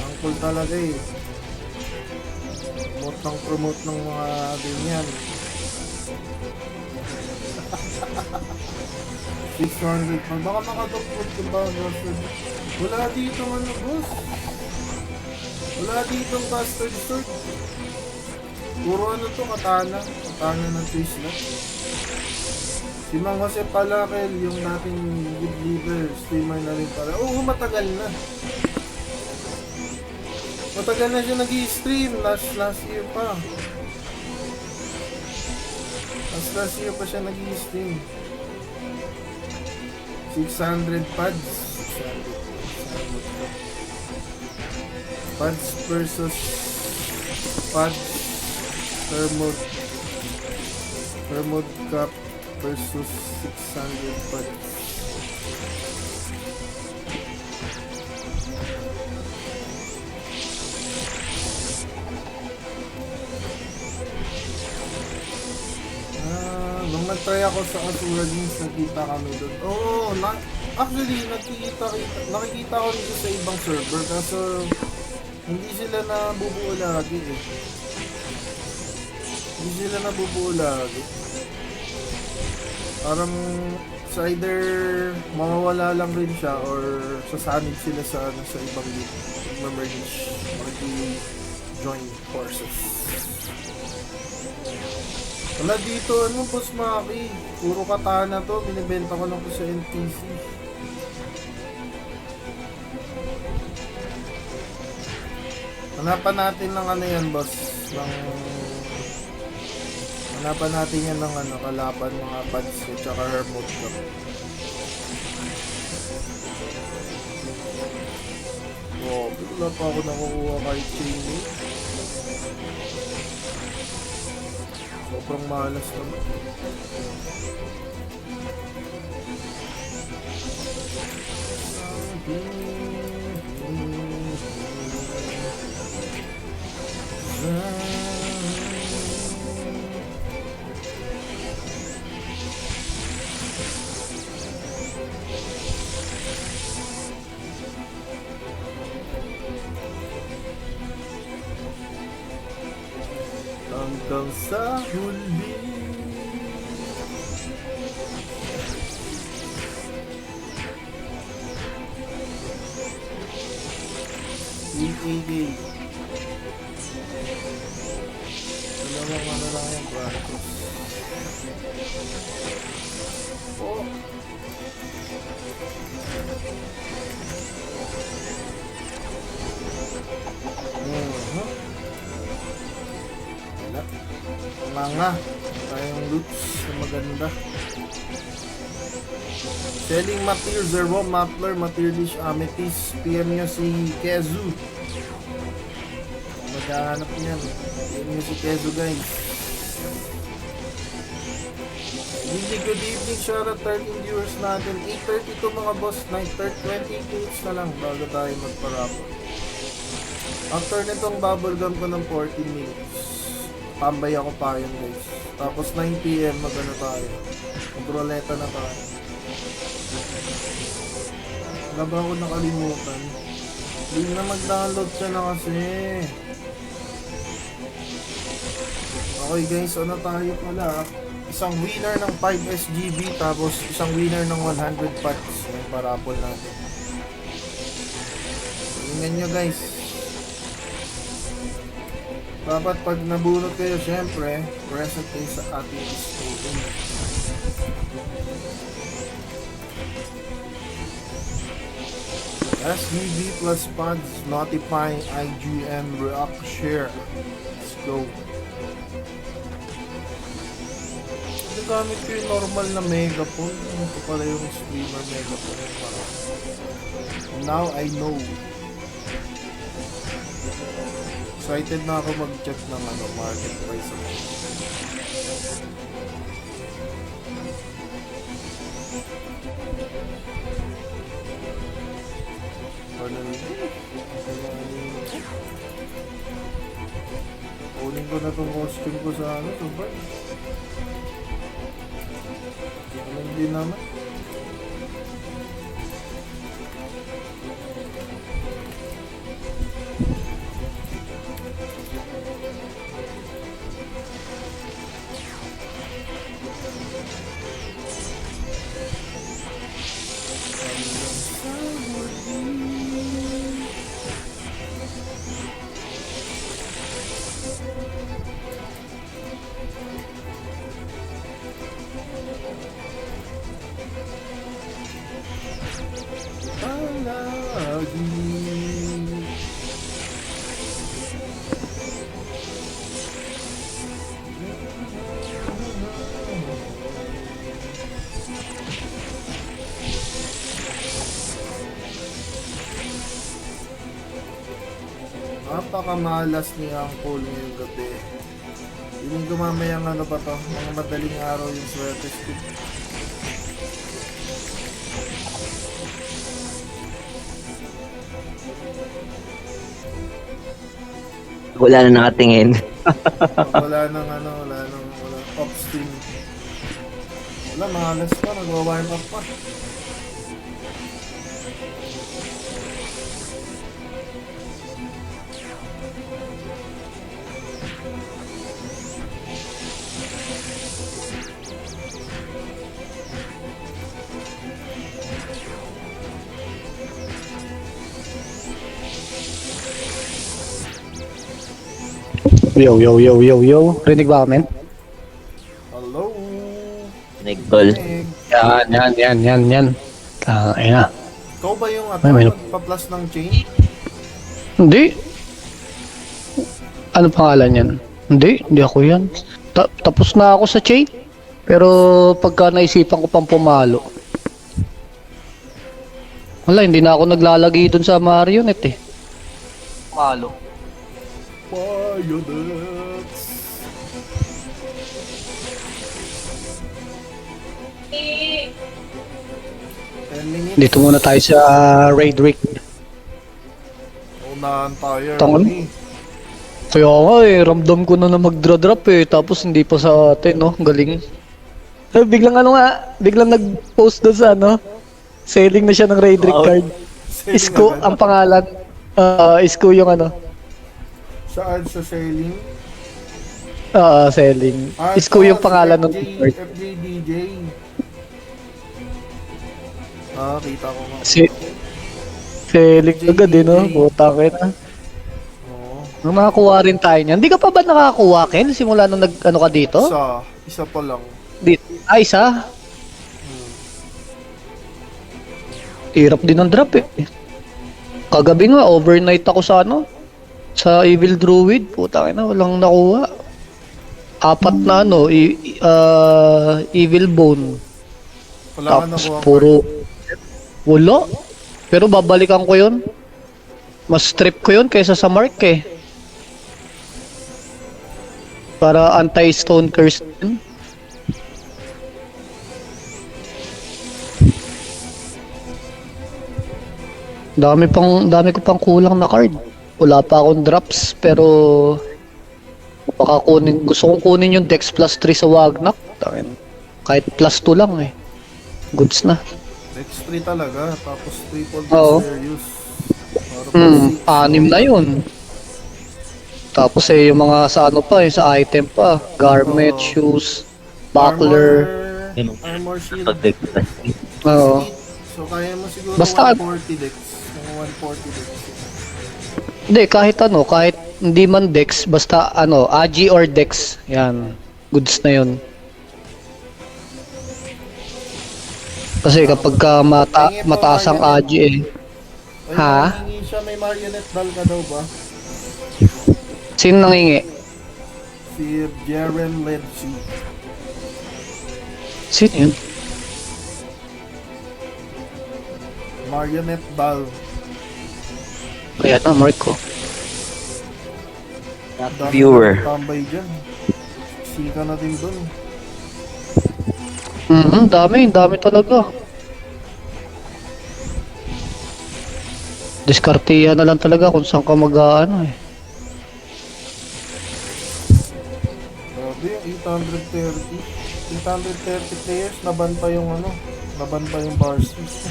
Uncle talaga eh. Promote ng mga ganyan. 600 pa. Baka makatupod ka ba? Wala dito boss. Wala dito bastard sword. Puro to, katana. Katana ng Twisla. Si Mang Jose Palakel, yung nating good leader, streamer na rin pala. Oo, matagal na. Matagal na siya nag-i-stream. Last year pa. Last year pa siya nag-i-stream. 600 pads. 600 pads versus Pads, Thermod Cup versus 600 Pads. Nung nag-try ako sa Asura Games, nakita kami doon. Oo, actually, nakikita ko dito sa ibang server kaso hindi sila nabubuo lagi eh. Hindi sila nabubuo lagi. Parang sa either mawawala lang rin siya or sasanib sila sa sa ibang league. Mag-merge, mag-join forces. Wala dito, ano boss Maki? Puro katana to, binibenta ko lang ko sa NTC. Hanapan natin ng ano yan boss, hanapan natin yan ng ano, kalaban, mga pads at saka hermod ko. Wow, wala pa ako nakukuha kahit chain. Sobrang malas naman. Hanggang sa huli. EAD. Dalawang ano lang yung practice. Oh. Mga tayong loots na maganda. Selling Matir, Zero, Mapler, Matirlish, Amethyst. PM nyo si Kezu. Maghahanap niyan. PM nyo si Kezu guys. Good evening, shoutout 13 viewers natin. 8:32 mga boss, 9:20 minutes na lang bago tayo magparapon. After nitong bubblegum ko ng 14 minutes, tambay ako pa yun guys. Tapos 9 PM magano tayo. Magroleta na tayo. Wala ba ako nakalimutan? Hindi na mag-download ka na kasi. Okay guys, ano tayo pala? Isang winner ng 5 SGB tapos isang winner ng 100 pots. Yung parapol natin. Tingnan nyo guys. Dapat pag nabunot kayo, syempre, present kayo sa ating student. SGB plus pods notifying IGN react share. Let's go. Gamit ko yung normal na megaphone. Ito pala yung streamer megaphone. Now I know. Excited na ako mag-check ng ano, market price ako. Kunin ko na itong costume ko sa ano, ito ba? Hindi naman. Napakamalas niya ang pool ngayong gabi. Yung gumamayang ano pa to, mga madaling araw yung swerte scoop. Wala na nakatingin. Wala nang ano, wala off stream. Wala, mahalas pa, nag-warm up pa. Yo, yo, yo, yo, yo. Rinig ba kami? Hello? Nagtol. Meg. Yan. Ayun na. Ikaw ba yung Ay, may- nagpa-plus ng chain? Hindi. Ano pangalan yan? Hindi ako yan. Tapos na ako sa chain. Pero pagka naisipan ko pang pumalo. Wala, hindi na ako naglalagay dun sa marionette eh. Pumalo. Bayonets. Dito muna tayo sa Raid Rick. Unahan tayo. Tangan. Kaya nga ramdam ko na magdra-drop eh. Tapos hindi pa sa atin, no? Galing. Biglang nag-post doon sa selling na siya ng Raid Rick card. Isko ang pangalan. Isko yung Saan sa selling? selling. Isko yung pangalan ng card. FJDJ. Kita ko nga. Selling agad eh, no? Puta kita. Oo. Nung nakakuha rin tayo niyan. Hindi ka pa ba nakakuha, Ken? Simula nung ka dito? Isa pa lang. Dito. Isa? Hirap din ang drop eh. Kagabi nga, overnight ako sa sa Evil Druid. Puta na, walang nakuha. 4 na Evil Bone. Wala ka Tapos nakuha. puro... Wala. Pero babalikan ko yun. Mas trip ko yun kaysa sa Mark eh. Para anti-stone curse din. Dami ko pang kulang na card. Wala pa akong drops pero baka gusto kong kunin yung Dex plus 3 sa Wagnak. Kahit plus 2 lang eh. Goods na. Dex 3 talaga. Tapos triple Oo. serious. Para 6 na yun. Tapos yung mga sa sa item pa. Garment, shoes, buckler. Armor shield. Pag-declass. Oo. So kaya mo siguro Basta- 140 Dex. Yung 140 Dex. Hindi, kahit hindi man Dex, basta Agi or Dex. Yan. Goods na yun. Kasi kapag mataas ang Agi eh. Ay, Ha? nangingi siya, may marionette doll ka daw ba? Sino nangingi? Si Jaren Ledsi. Sino yun? Marionette doll. Kaya na, mark ko. Dami Viewer. tambay dyan. Sika na din dun. Dami talaga. Diskartiya na lang talaga kung saan ka mag-ano eh. Grabe yung 830. 830 players, naban pa yung Barsis.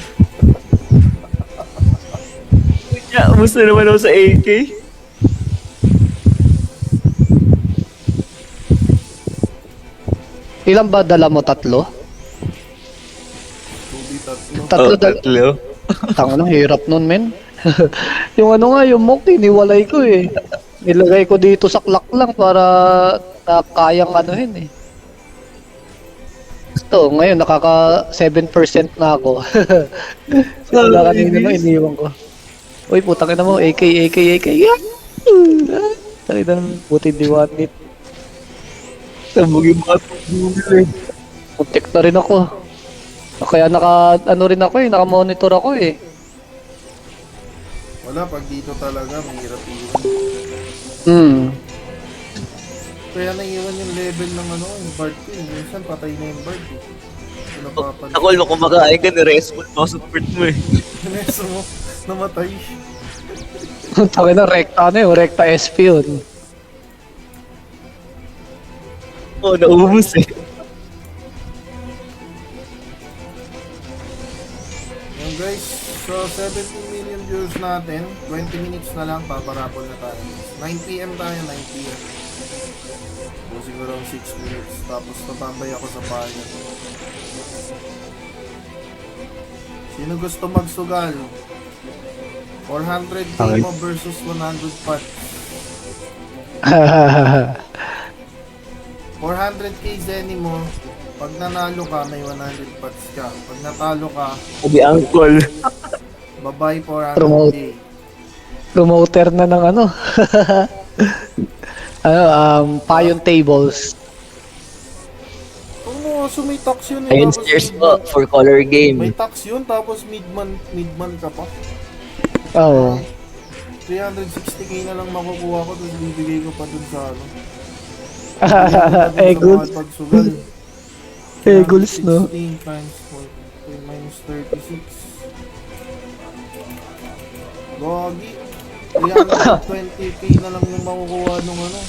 Gusto naman ako sa AK. Ilan ba dala mo? 3? 2B tatlo. Tatlo. Tangan hirap nun, men. Yung yung mock, iniwalay ko eh. Nilagay ko dito sa clock lang para kayang eh. Ito, ngayon nakaka 7% na ako. Simula kanina no, iniwan ko. Uy, putang ina mo, AK. Yeah! Takita naman, puti di 1 hit. Sabog yung mga bumili. Muntik na rin ako. Kaya rin ako eh, naka-monitor ako eh. Wala, pag dito talaga, mahirap iwan. Hmm. Kaya naiwan yung level ng ano, yung Bard ko eh. Minsan patay na yung Bard eh. Ito napapansin. Ako, no, kumakain ka, ni-respond mo sa support mo eh. Neso mo, namatay. Tawag na, rekta ano yun, rekta SP yun. Oo, naubos eh. Yan guys, so 17 million views natin. 20 minutes na lang, paparapol na tayo. 9 PM tayo, 9 PM. O siguro 6 minutes, tapos tatambay ako sa payo. Sino gusto magsugal? 400k Okay. mo versus 100 pots. 400k Zenny mo, pag nanalo ka, may 100 pots ka. Pag natalo ka, Sabi, uncle. babay 400k. Promoter na ng ano. Payon tables. Oo, so may tax yun eh. Ayun, Tapos stairs mid-month. po for color May game. tax yun, tapos mid-month ka pa. Oo. 360k na lang makukuha ko, tapos bibigay ko pa dun sa ano. Eagles. Pagsugal. Eagles, no? 16 times 4 minus 36. Gogi. 320k na lang yung makukuha nung ano.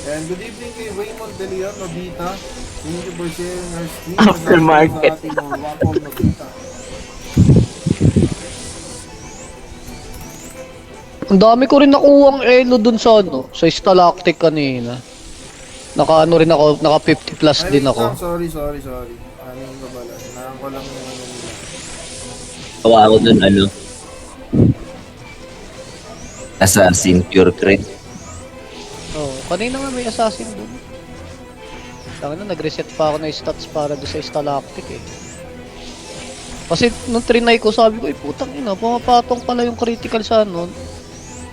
And good evening kay Raymond De Leon, Nobita. Thank you for sharing our stream. Aftermarket. Sa ating Waffle Nobita. Ang dami ko rin nakuha ang elo dun sa ano, sa stalactic kanina. Naka ano rin ako, naka 50 plus Ay, din wait ako. lang, sorry. Ano yung babala? Hinaan ko lang yung ano nila. Tawa ako dun, ano. Assassin Pure Crit. Oh, kanina nga may assassin dun. Tangina na, nag-reset pa ako ng stats para doon sa stalactic eh. Kasi nung trinay ko, sabi ko, putang ina, pumapatong pala yung critical sa ano.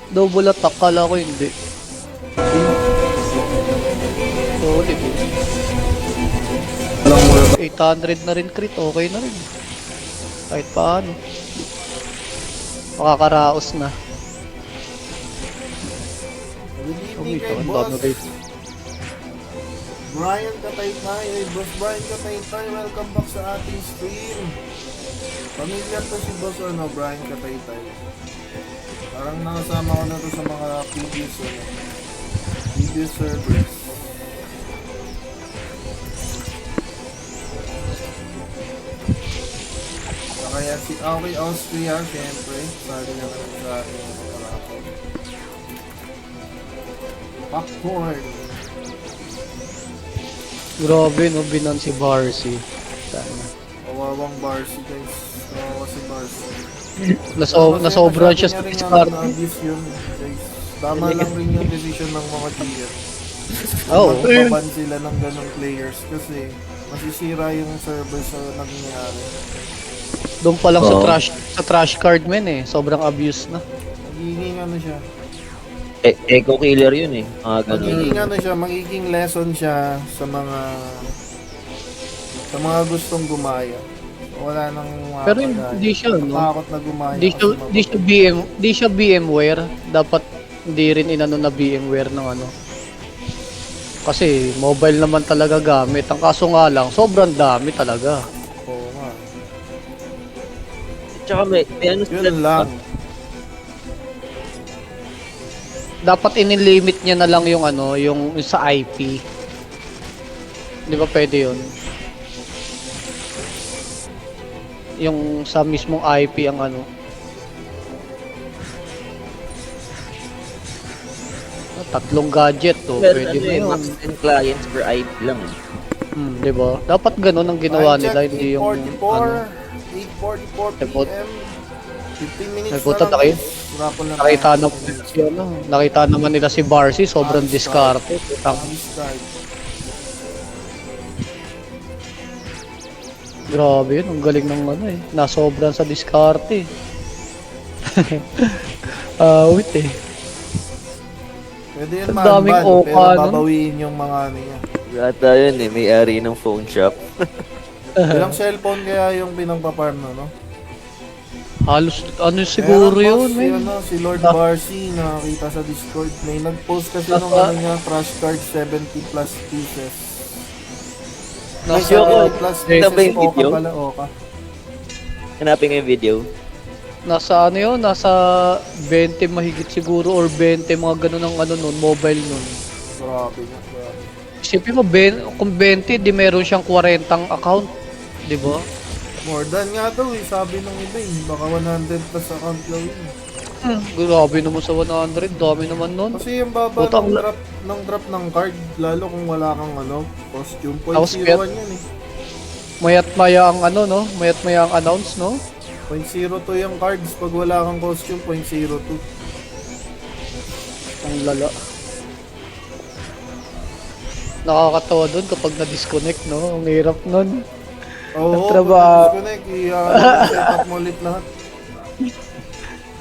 Double attack, kala ko hindi. So, di ba? 800 na rin crit, okay na rin. Kahit paano. Makakaraos na. Good Oh, evening ito, kay ang Boss dami guys. Brian Kataytay. Ay, Boss Brian Kataytay, welcome back sa ating stream. Pamilyar to si Boss ano, Brian Kataytay. Parang nakasama ko na to sa mga previous servers. Kaya si Awi Austria, syempre, sabi na naman sa ating kapalakot. Popcorn. Grabe no, binan si Barcy. Tama. Kawawang Barcy guys. Kawawa si Barcy. Nasobra siya sa discard. Abuse yun, guys. Tama lang rin yung decision ng mga GM. Oo. Magpaban sila ng ganong players kasi masisira yung server sa nangyayari. Doon pa lang Oo. sa trash card men eh. Sobrang abuse na. Magiging ano siya. Echo killer yun eh. Mga ganun. Magiging ano siya, magiging lesson siya sa mga gustong gumaya. Wala nang Pero hindi siya no. takot na gumaya. Hindi siya BMware. Dapat hindi rin inano na BMware ng ano. Kasi mobile naman talaga gamit. Ang kaso nga lang, sobrang dami talaga. Oo nga. Tsaka may ano sila. Yun lang. Dapat inilimit niya na lang yung ano, yung sa IP. Di ba pwede yun? Yung sa mismong IP ang ano. Tatlong gadget to, Meron pwede ano na eh, yun. max and clients per IP lang eh. Di ba? Dapat ganun ang ginawa Time nila, check, hindi yung 8:44, ano. 8:44 Nagput- PM. 15 minutes Nagpunta na lang. tayo. Rapol na Nakita tayo. naman nila si ano, nakita naman nila si Barcy, sobrang diskarte. Discard. Grabe yun, ang galing ng ano eh. Nasobran sa diskarte. Wait eh. Pwede yun Ang daming man, oka, pero no? babawiin yung mga ano niya. Yata yun eh, may-ari ng phone shop. Ilang cellphone kaya yung pinagpa-farm no? Halos ano siguro Meron, yun, boss, men. si Lord Ah. Barcy, nakakita sa Discord. May nag-post kasi nung Nasa- ano niya, trash card 70 plus pieces. May Nasa, 70 plus Kita ba pieces, yung Oka video? pala, Oka. Hanapin ko yung video. nasa ano yun, nasa 20 mahigit siguro or 20 mga ganun ang ano nun, mobile nun. Grabe na, grabe. Isipin mo, kung 20, di meron siyang 40 account. Di ba? More than nga daw eh, sabi ng iba eh. Baka 100 plus account daw yun. Grabe naman sa 100, dami naman nun. Kasi yung baba Putang ng drop ng card, lalo kung wala kang ano, costume. Tapos 0.01 yan eh. Mayat maya ang ano, no? Mayat maya ang announce, no? 0.02 yung cards pag wala kang costume, 0.02. Ang lala. Nakakatawa dun kapag na-disconnect, no? Ang hirap nun. Oo, Trabaho. disconnect, set up mo ulit lahat.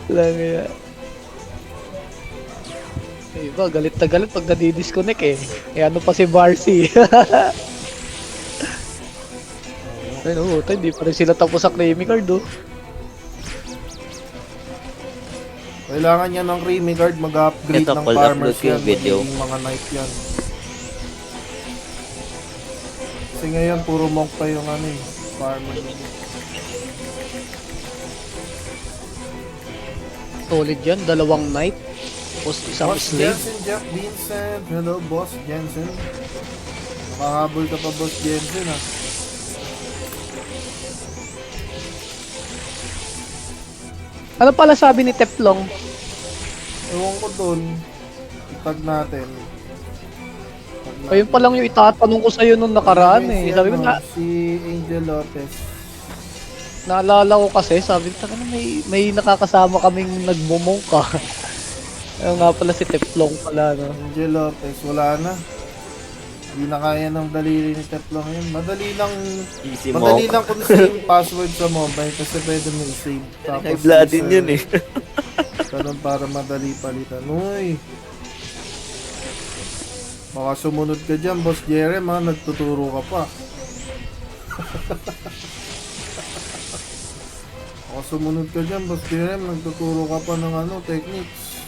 Lang yan. Iba, galit na galit pag nadi-disconnect eh. Eh ano pa si Barcy? Ayun, oh, hindi pa rin sila tapos sa Creamy Card, oh. Kailangan niya ng creamy card, mag-upgrade Ito, ng full farmers upload ko yung yan, video. magiging mga knight yan. Kasi ngayon, puro monk pa yung ano eh, farmer. Solid yan, dalawang knight. Tapos isang Boss slave. Jensen, Jeff Vincent, hello Boss Jensen. Nakahabol ka pa Boss Jensen ah. Ano pala sabi ni Teflong? Ewan ko dun, itag natin. Ayun pa lang yung itatanong ko sa'yo nung nakaraan eh. Sabi ko na, Si Angel Lopez. naalala ko kasi, sabi ko na may nakakasama kaming nagmumong ka. Ayun nga pala si Teflong pala, no? Angel Lopez, wala na. Hindi na kaya ng daliri ni Teflon yun. Madali lang Easy madali mo. lang kung same password sa mobile kasi pwede mo i-save. High blood din yun eh. Ganun para madali palitan. Uy! Baka sumunod ka dyan, Boss Jerem ha. Nagtuturo ka pa. Baka sumunod ka dyan, Boss Jerem. Nagtuturo ka pa ng ano, techniques.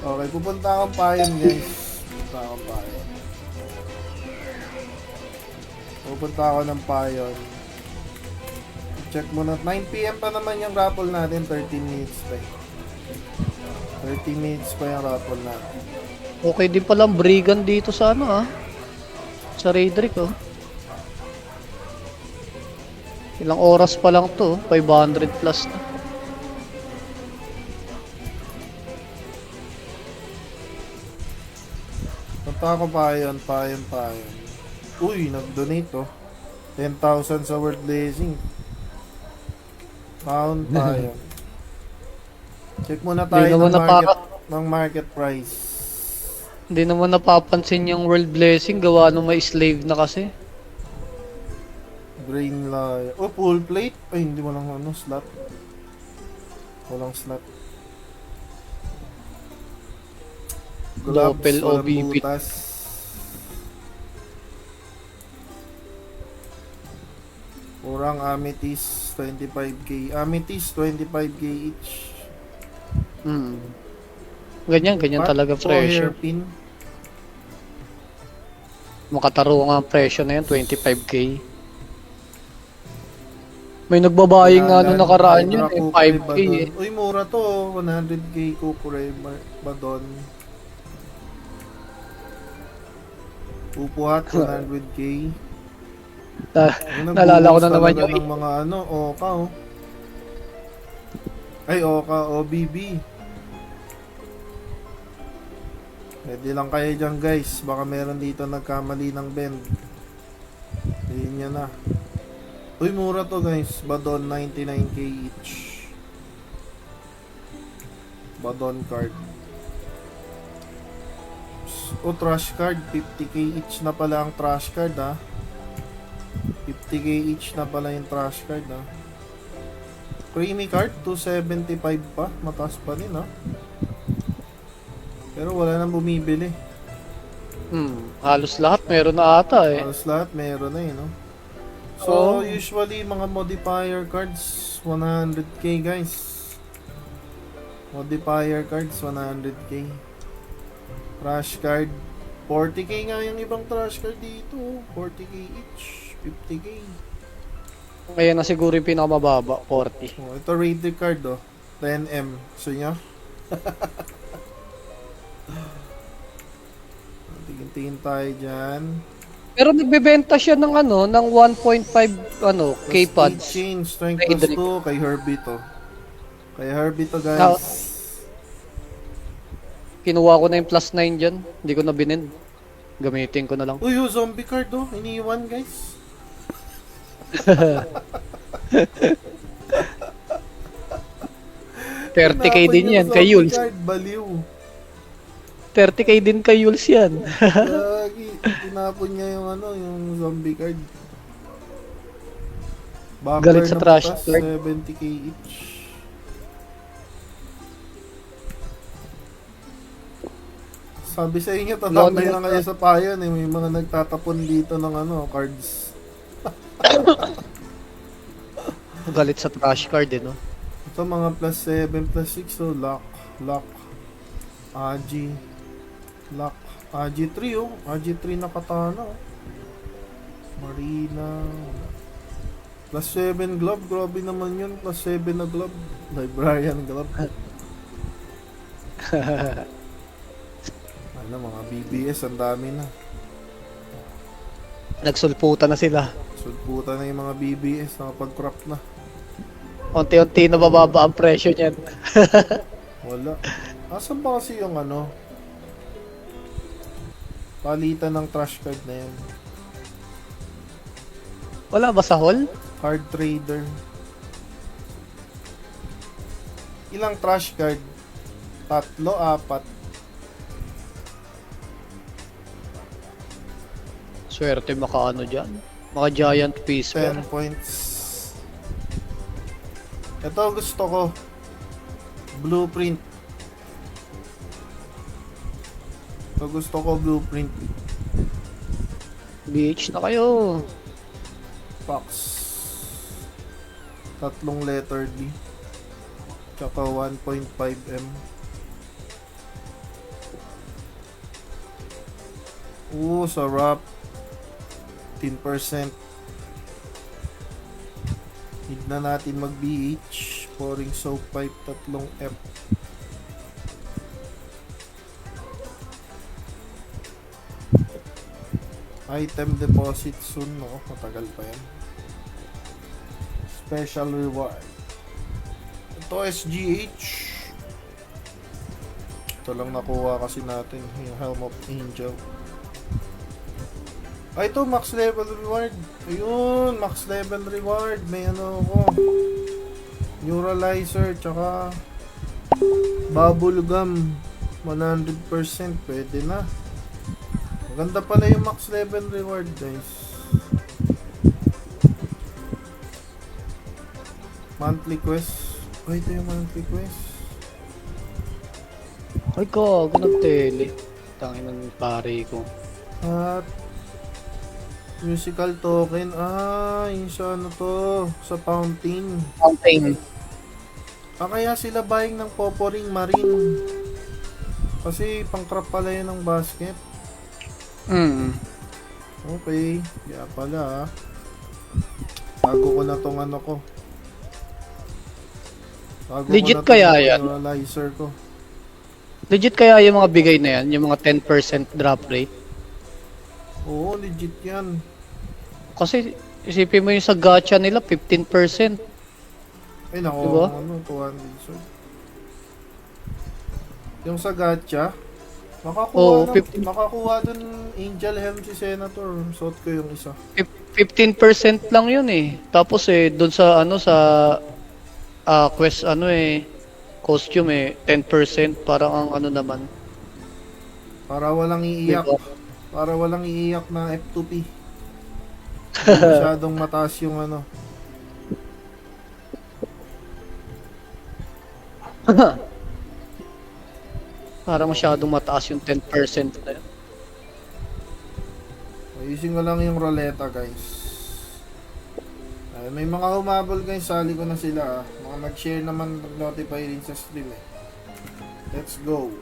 Okay, pupunta akong payan guys. Pupunta akong payan. Pupunta ako ng payon. Check muna. 9 PM pa naman yung raffle natin. 13 minutes pa eh. 30 minutes pa yung raffle natin. Okay din palang brigand dito sa ano ah. Sa Raidrick oh. Ilang oras pa lang to, 500 plus na. Punta ako payon. Uy, nag-donate oh. 10,000 sa World Blazing. Pound payon. Check muna tayo Hindi naman ng market price. Hindi naman napapansin yung world blessing gawa nung may slave na kasi. Brain layer. Oh, full plate? Ay, hindi mo lang ano, slot. Walang slot. Doppel walang OBB. butas. Kurang amethyst, 25k. Amethyst, 25k each. Ganyan Part talaga for presyo. hairpin. Makataro nga ang presyo na yan, 25k. May nagbabaying nga nung nakaraan yun, eh, 5k eh. Uy, mura to. 100k Kukure Badon. Upuhat, 100k. Naalala ko na naman yung ng mga ano, Oka oh. Ay, Oka, OBB. Pwede lang kayo dyan guys. Baka meron dito nagkamali ng bend. Ayun nyo na. Uy, mura to guys. Badon, 99k each. Badon card. O, trash card. 50k each na pala ang trash card ha. 50k each na pala yung trash card ha. Creamy card, 275 pa. Mataas pa din ha. Pero wala nang bumibili. Halos lahat meron na ata eh. Halos lahat meron na no? Oo. So, usually, mga modifier cards, 100k guys. Modifier cards, 100k. Trash card, 40k nga yung ibang trash card dito. 40k each, 50k. Ngayon na siguro yung pinakamababa, 40. Oh, ito rated card 10M. Gusto nyo? Tingin-tingin tayo dyan. Pero nagbebenta siya ng ano, ng 1.5 ano, K-Pods. Chain, strength Kay plus Drake. 2 kay Herbie to. Kay Herbie to guys. Ah. Kinuha ko na yung plus 9 dyan. Hindi ko na binend. Gamitin ko na lang. Uy, zombie card iniwan guys. $30K din Tinapon yan, yung kay zombie Yules. card, baliw. 30K din kay Yules yan. Lagi, tinapon niya yung yung zombie card. Galit sa na trash butas, card. 70k each. Sabi sa inyo, tatambay lang kayo sa payan may mga nagtatapon dito ng cards. Galit sa trash card eh, no? Ito mga plus 7, plus 6, so lock, Agi, lock, Agi3 Agi3 na katana Marina, plus 7 glove, grabe naman yun, plus 7 na glove, Librarian glove. Mga BBS, ang dami na. Nagsulputan na sila. Sulputan na yung mga BBS, nakapag-crop na. Unti-unti na bababa ang presyo niyan. Wala. Asan ba kasi yung palitan ng trash card na yan? Wala ba sa hall? Card trader. Ilang trash card? 3, 4. Swerte makaano dyan. Mga giant piece. 10 points. Ito gusto ko. Blueprint. Ito gusto ko blueprint. BH na kayo. Box. 3 letter D. Tsaka 1.5M. Sarap. 10%. Need na natin mag BH. Pouring soap pipe 3F. Item deposit soon, matagal pa yan. Special reward. Ito SGH. Ito lang nakuha kasi natin, yung Helm of Angel. Ito max level reward. Ayun, max level reward. May Neuralizer tsaka bubble gum 100%, pwede na. Maganda pala yung max level reward guys. Monthly quest. Ito yung monthly quest. Ay ko, nagtele. Tangin ng pare ko. At musical token. Yung sa sa fountain. Fountain. Kaya sila buying ng Poporing Marine. Kasi pang-crop pala yun ng basket. Okay. Kaya pala bago ko na tong ko. Bago Legit ko na kaya yan? Neuralizer ko. Legit kaya yung mga bigay na yan? Yung mga 10% drop rate? Oo, legit yan. Kasi isipin mo yung sa gacha nila, 15%. Ay nako, Diba? 200 sword. Yung sa gacha, Oo, makakuha dun Angel Helm si Senator. Suot ko yung isa. 15% lang yun eh. Tapos doon sa quest costume 10%, parang ang naman. Para walang iiyak. Diba? Para walang iiyak na F2P. Masyadong mataas yung Parang masyadong mataas yung 10% na yun. Ayusin ko lang yung roleta guys. Ay, may mga humabol guys, sali ko na sila. Mga nag-share naman, nag-notify rin sa stream eh. Let's go.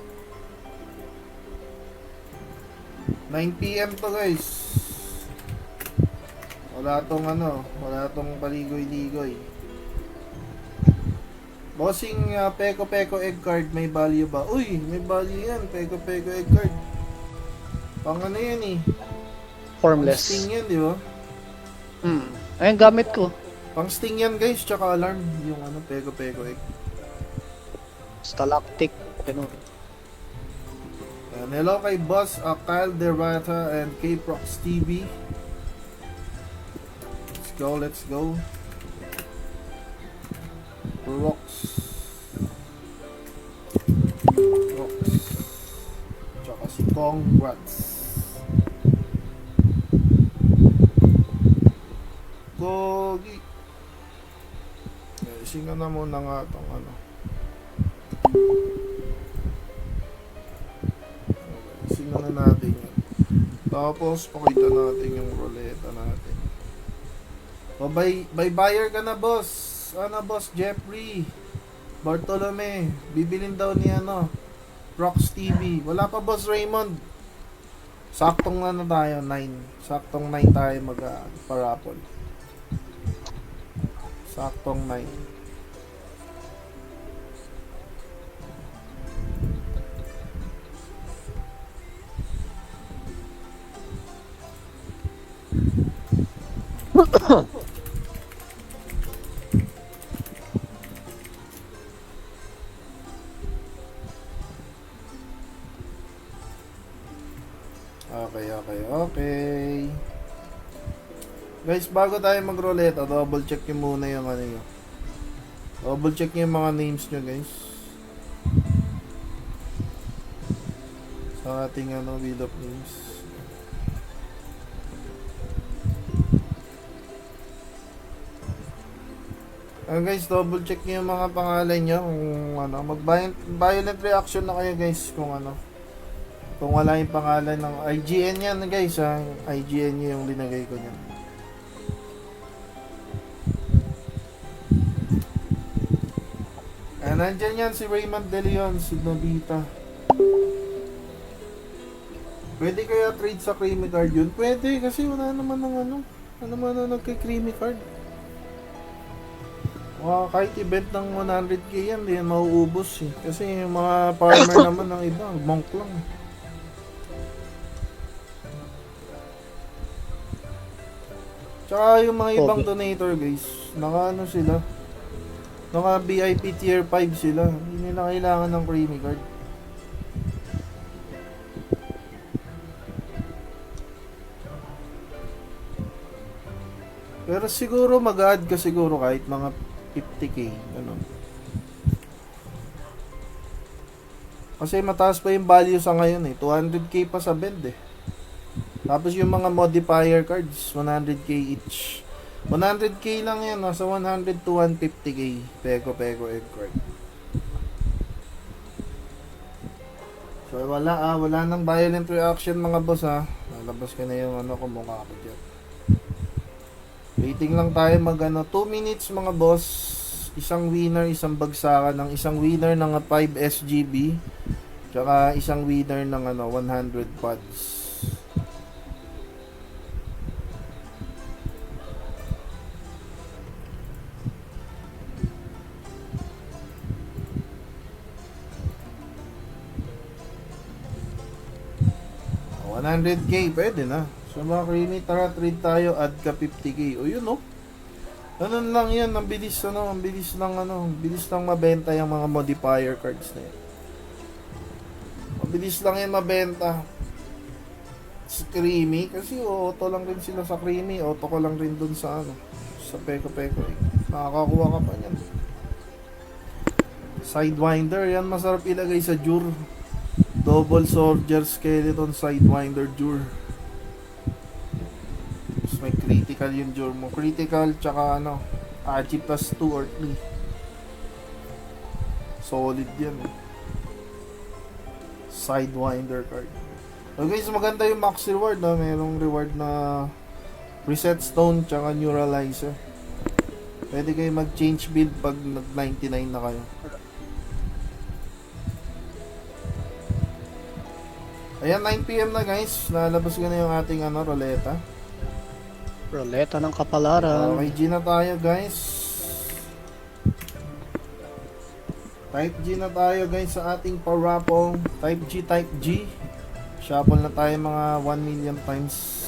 9 PM to guys. Wala tong paligoy-ligoy. Bossing Peko egg card, may value ba? Uy, may value yan, Peko egg card. Pang ano yan eh. Formless. Pang sting yan, di ba? Ayun, gamit ko. Pang sting yan guys, tsaka alarm. Yung ano, Peko egg. Stalactic. Ganun. And hello kay Boss Kyle Dervata and K-Prox TV. Let's go. Rocks. Tsaka si Congrats. Gogi. Singa na muna nga itong ano. Singa na natin yun. Tapos pakita natin yung roleta natin. O by buyer ka na boss. Ano boss Jeffrey Bartolome, bibilin daw ni ano Rox TV. Wala pa boss Raymond. Saktong ano tayo 9. Saktong 9 tayo parapol. Saktong 9. Okay. Guys, bago tayo mag-roleta, double check nyo muna yung ano nyo. Double check nyo yung mga names nyo guys. Sa ating ano, wheel of names. Guys, double check nyo yung mga pangalan nyo. Kung ano, mag-violent reaction na kayo guys kung ano. Kung wala yung pangalan ng IGN yan guys ha. IGN nyo yung linagay ko nyan. Nandyan yan si Raymond De Leon, si Nobita. Pwede kaya trade sa creamy card yun? Pwede kasi wala naman ng ano. Ano naman na nagka-creamy card. Kahit event ng 100k yan, di yan mauubos eh. Kasi yung mga farmer naman ng iba, monk lang. Tsaka yung mga ibang donator guys, naka ano sila, naka VIP tier 5 sila. Hindi nila kailangan ng creamy card. Pero siguro mag-add ka siguro kahit mga 50k, ano. Kasi mataas pa yung value sa ngayon eh, 200k pa sa bend eh. Tapos yung mga modifier cards, 100k each. 100k lang yan, nasa 100 to 150k. Peko egg card. So wala nang violent reaction mga boss ha. Lalabas ka na yung ano, kumukha ko dyan. Waiting lang tayo mag 2 minutes mga boss. Isang winner, isang bagsakan ng isang winner ng 5 SGB. Tsaka isang winner ng 100 pods. $100k, pwede na. So mga creamy, tara trade tayo, add ka 50k. O yun no. Ganun lang yan, ang bilis ang bilis lang mabenta yung mga modifier cards na yan. Mabilis lang yan mabenta. Sa creamy, kasi auto lang rin sila sa creamy, auto ko lang rin dun sa sa peko eh. Nakakakuha ka pa yan. Sidewinder, yan masarap ilagay sa jur. Double soldier skeleton sidewinder jur. Tapos may critical yung jur mo. Critical tsaka Agi plus 2 or 3. Solid yan eh. Sidewinder card. So guys, maganda yung max reward, no? Mayroong reward na reset stone tsaka neuralizer. Pwede kayo mag-change build pag nag-99 na kayo. Ayan, 9 PM na guys. Lalabas ko na yung ating roleta. Roleta ng kapalaran. Okay, G na tayo guys. Type G na tayo guys sa ating parapol. Type G, Type G. Shuffle na tayo mga 1 million times.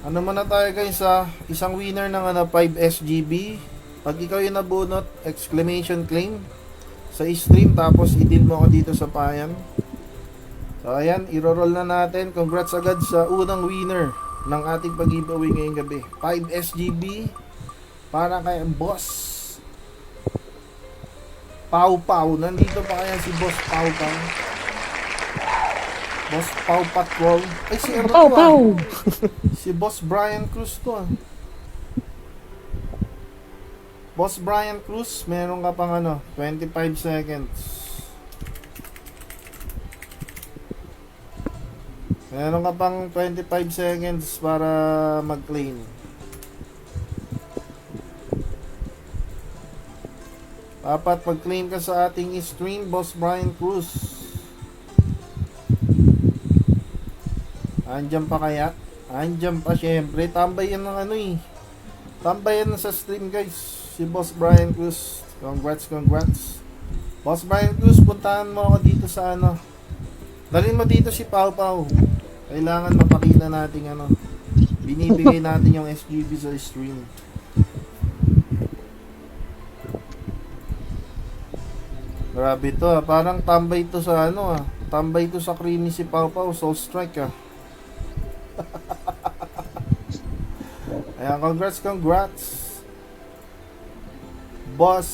Ano muna tayo guys sa isang winner ng 5 SGB. Pag ikaw yung nabunot, exclamation claim sa stream, tapos i-deal mo ako dito sa payan. So ayan, i-roll na natin. Congrats agad sa unang winner ng ating pag-giveaway ngayong gabi. 5 SGB para kay Boss Pau Pau. Nandito pa kaya si Boss Pau Pau? Boss Pau Patrol. Ay, si ano Pau, to, Pau. Si Boss Brian Cruz to ah. Boss Brian Cruz, meron ka pang 25 seconds. Meron ka pang 25 seconds para mag-claim. Dapat pag-claim ka sa ating stream, Boss Brian Cruz. Andiyan pa kaya? Andiyan pa syempre. Tambay yan ng Tambay yan sa stream guys. Si Boss Brian Cruz. Congrats, congrats. Boss Brian Cruz, puntahan mo ako dito sa dalhin mo dito si Pau Pau. Kailangan mapakita natin binibigay natin yung SGB sa stream. Grabe to ah. Parang tambay to sa tambay to sa creamy si Pau Pau. Soul Strike ah. Ayan, congrats, congrats. Boss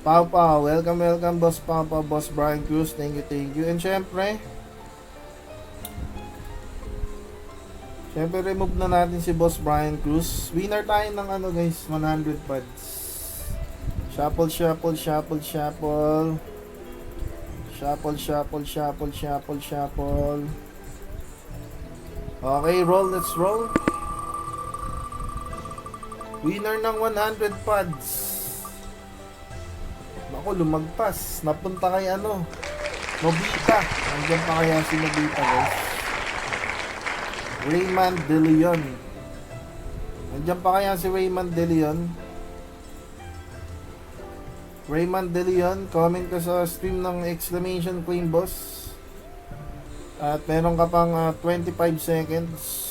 Pau Pau. Welcome, welcome Boss Pau Pau. Boss Brian Cruz. Thank you, thank you. And syempre remove na natin si Boss Brian Cruz. Winner tayo ng guys, 100 pads. Shuffle, shuffle, shuffle, shuffle. Shuffle, shuffle, shuffle, shuffle, shuffle. Okay, roll, let's roll. Winner ng 100 pads. Naku, lumagpas. Napunta kay Nobita. Nandiyan pa kaya si Nobita guys. Raymond De Leon. Nandiyan pa kaya si Raymond De Leon? Raymond De Leon, comment ka sa stream ng exclamation claim boss. At meron ka pang 25 seconds.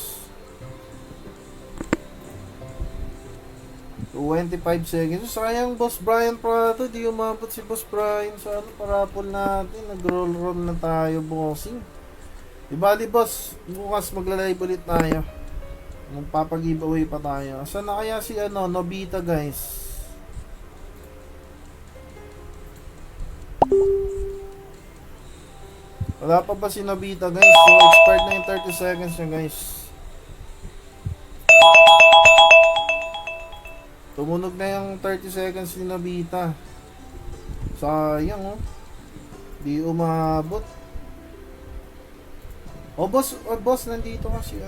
25 seconds. Sayang Boss Brian pa to. Di umabot si Boss Brian sa parapol natin. Nag-roll na tayo bossing. Ibali boss, bukas magla-live ulit tayo. Magpapag-giveaway pa tayo. Saan na kaya si Nobita guys? Wala pa ba si Nobita guys? So expired na yung 30 seconds nyo guys. Tumunog na yung 30 seconds ni Nobita. Sayang di umabot. Boss, nandito kasi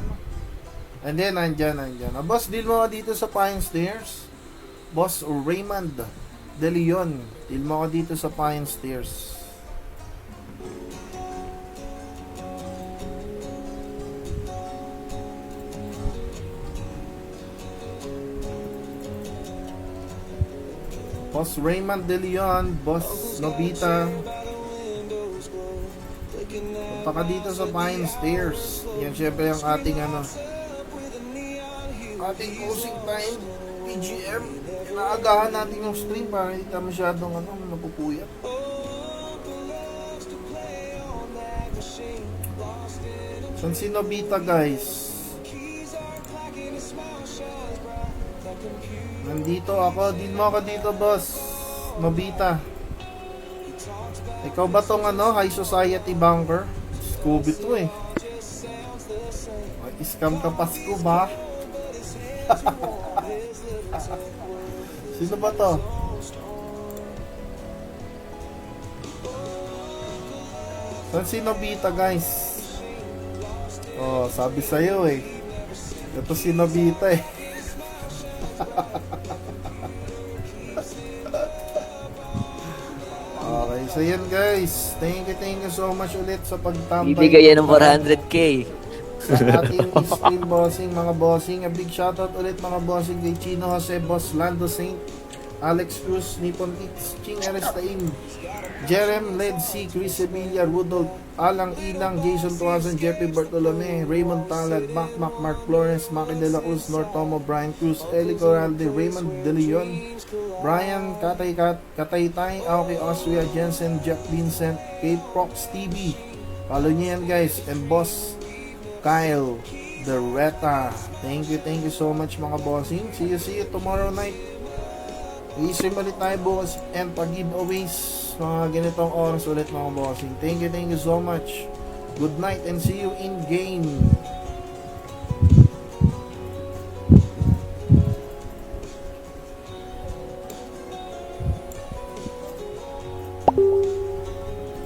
And then, nandyan. Boss, deal mo dito sa Pine Stairs. Boss Raymond De Leon. Deal mo dito sa Pine Stairs. Boss Raymond De Leon, Boss Nobita. Punta ka dito sa Pine Stairs. Yan syempre yung ating ating closing time, PGM. Inaagahan natin yung stream para hindi ka masyadong napupuyat. San si Nobita guys? Nandito ako. Din mo ako dito boss Nobita. Ikaw ba tong high society banker? Scooby to eh. Scam ka Pasko ba? Sino ba to? Saan si Nobita, guys? Oh, sabi sa'yo eh. Ito si Nobita eh. Okay, so yan guys. Thank you so much ulit sa pagtambay. Ibigay yan ng 400k. Sa ating stream bossing, mga bossing. A big shoutout ulit mga bossing kay Chino Jose, Boss Lando Saint, Alex Cruz, Nippon Eats, Ching Arestain, Jerem Led C, Chris Emilia, Rudolph, Alang Ilang, Jason Tuasan, Jeffrey Bartolome, Raymond Talad, Mac, Mark Flores, Maki De La Cruz, Nortomo, Brian Cruz, Eli Coralde, Raymond De Leon, Brian Kataytay, Aoki Austria, Jensen, Jack Vincent, Kate Prox TV. Follow niyo yan guys. And Boss Kyle Derreta. Thank you so much mga bossing. See you tomorrow night. I-stream ulit tayo bukas and pag-giveaways mga ganitong oras ulit mga bossing. Thank you so much. Good night and see you in game.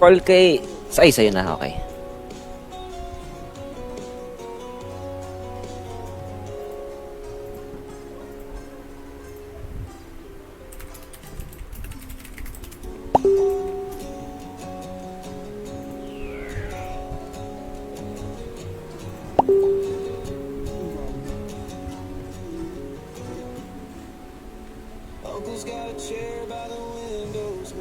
Call kay... Sa'yo na, okay. Uncle's got a chair by the windows,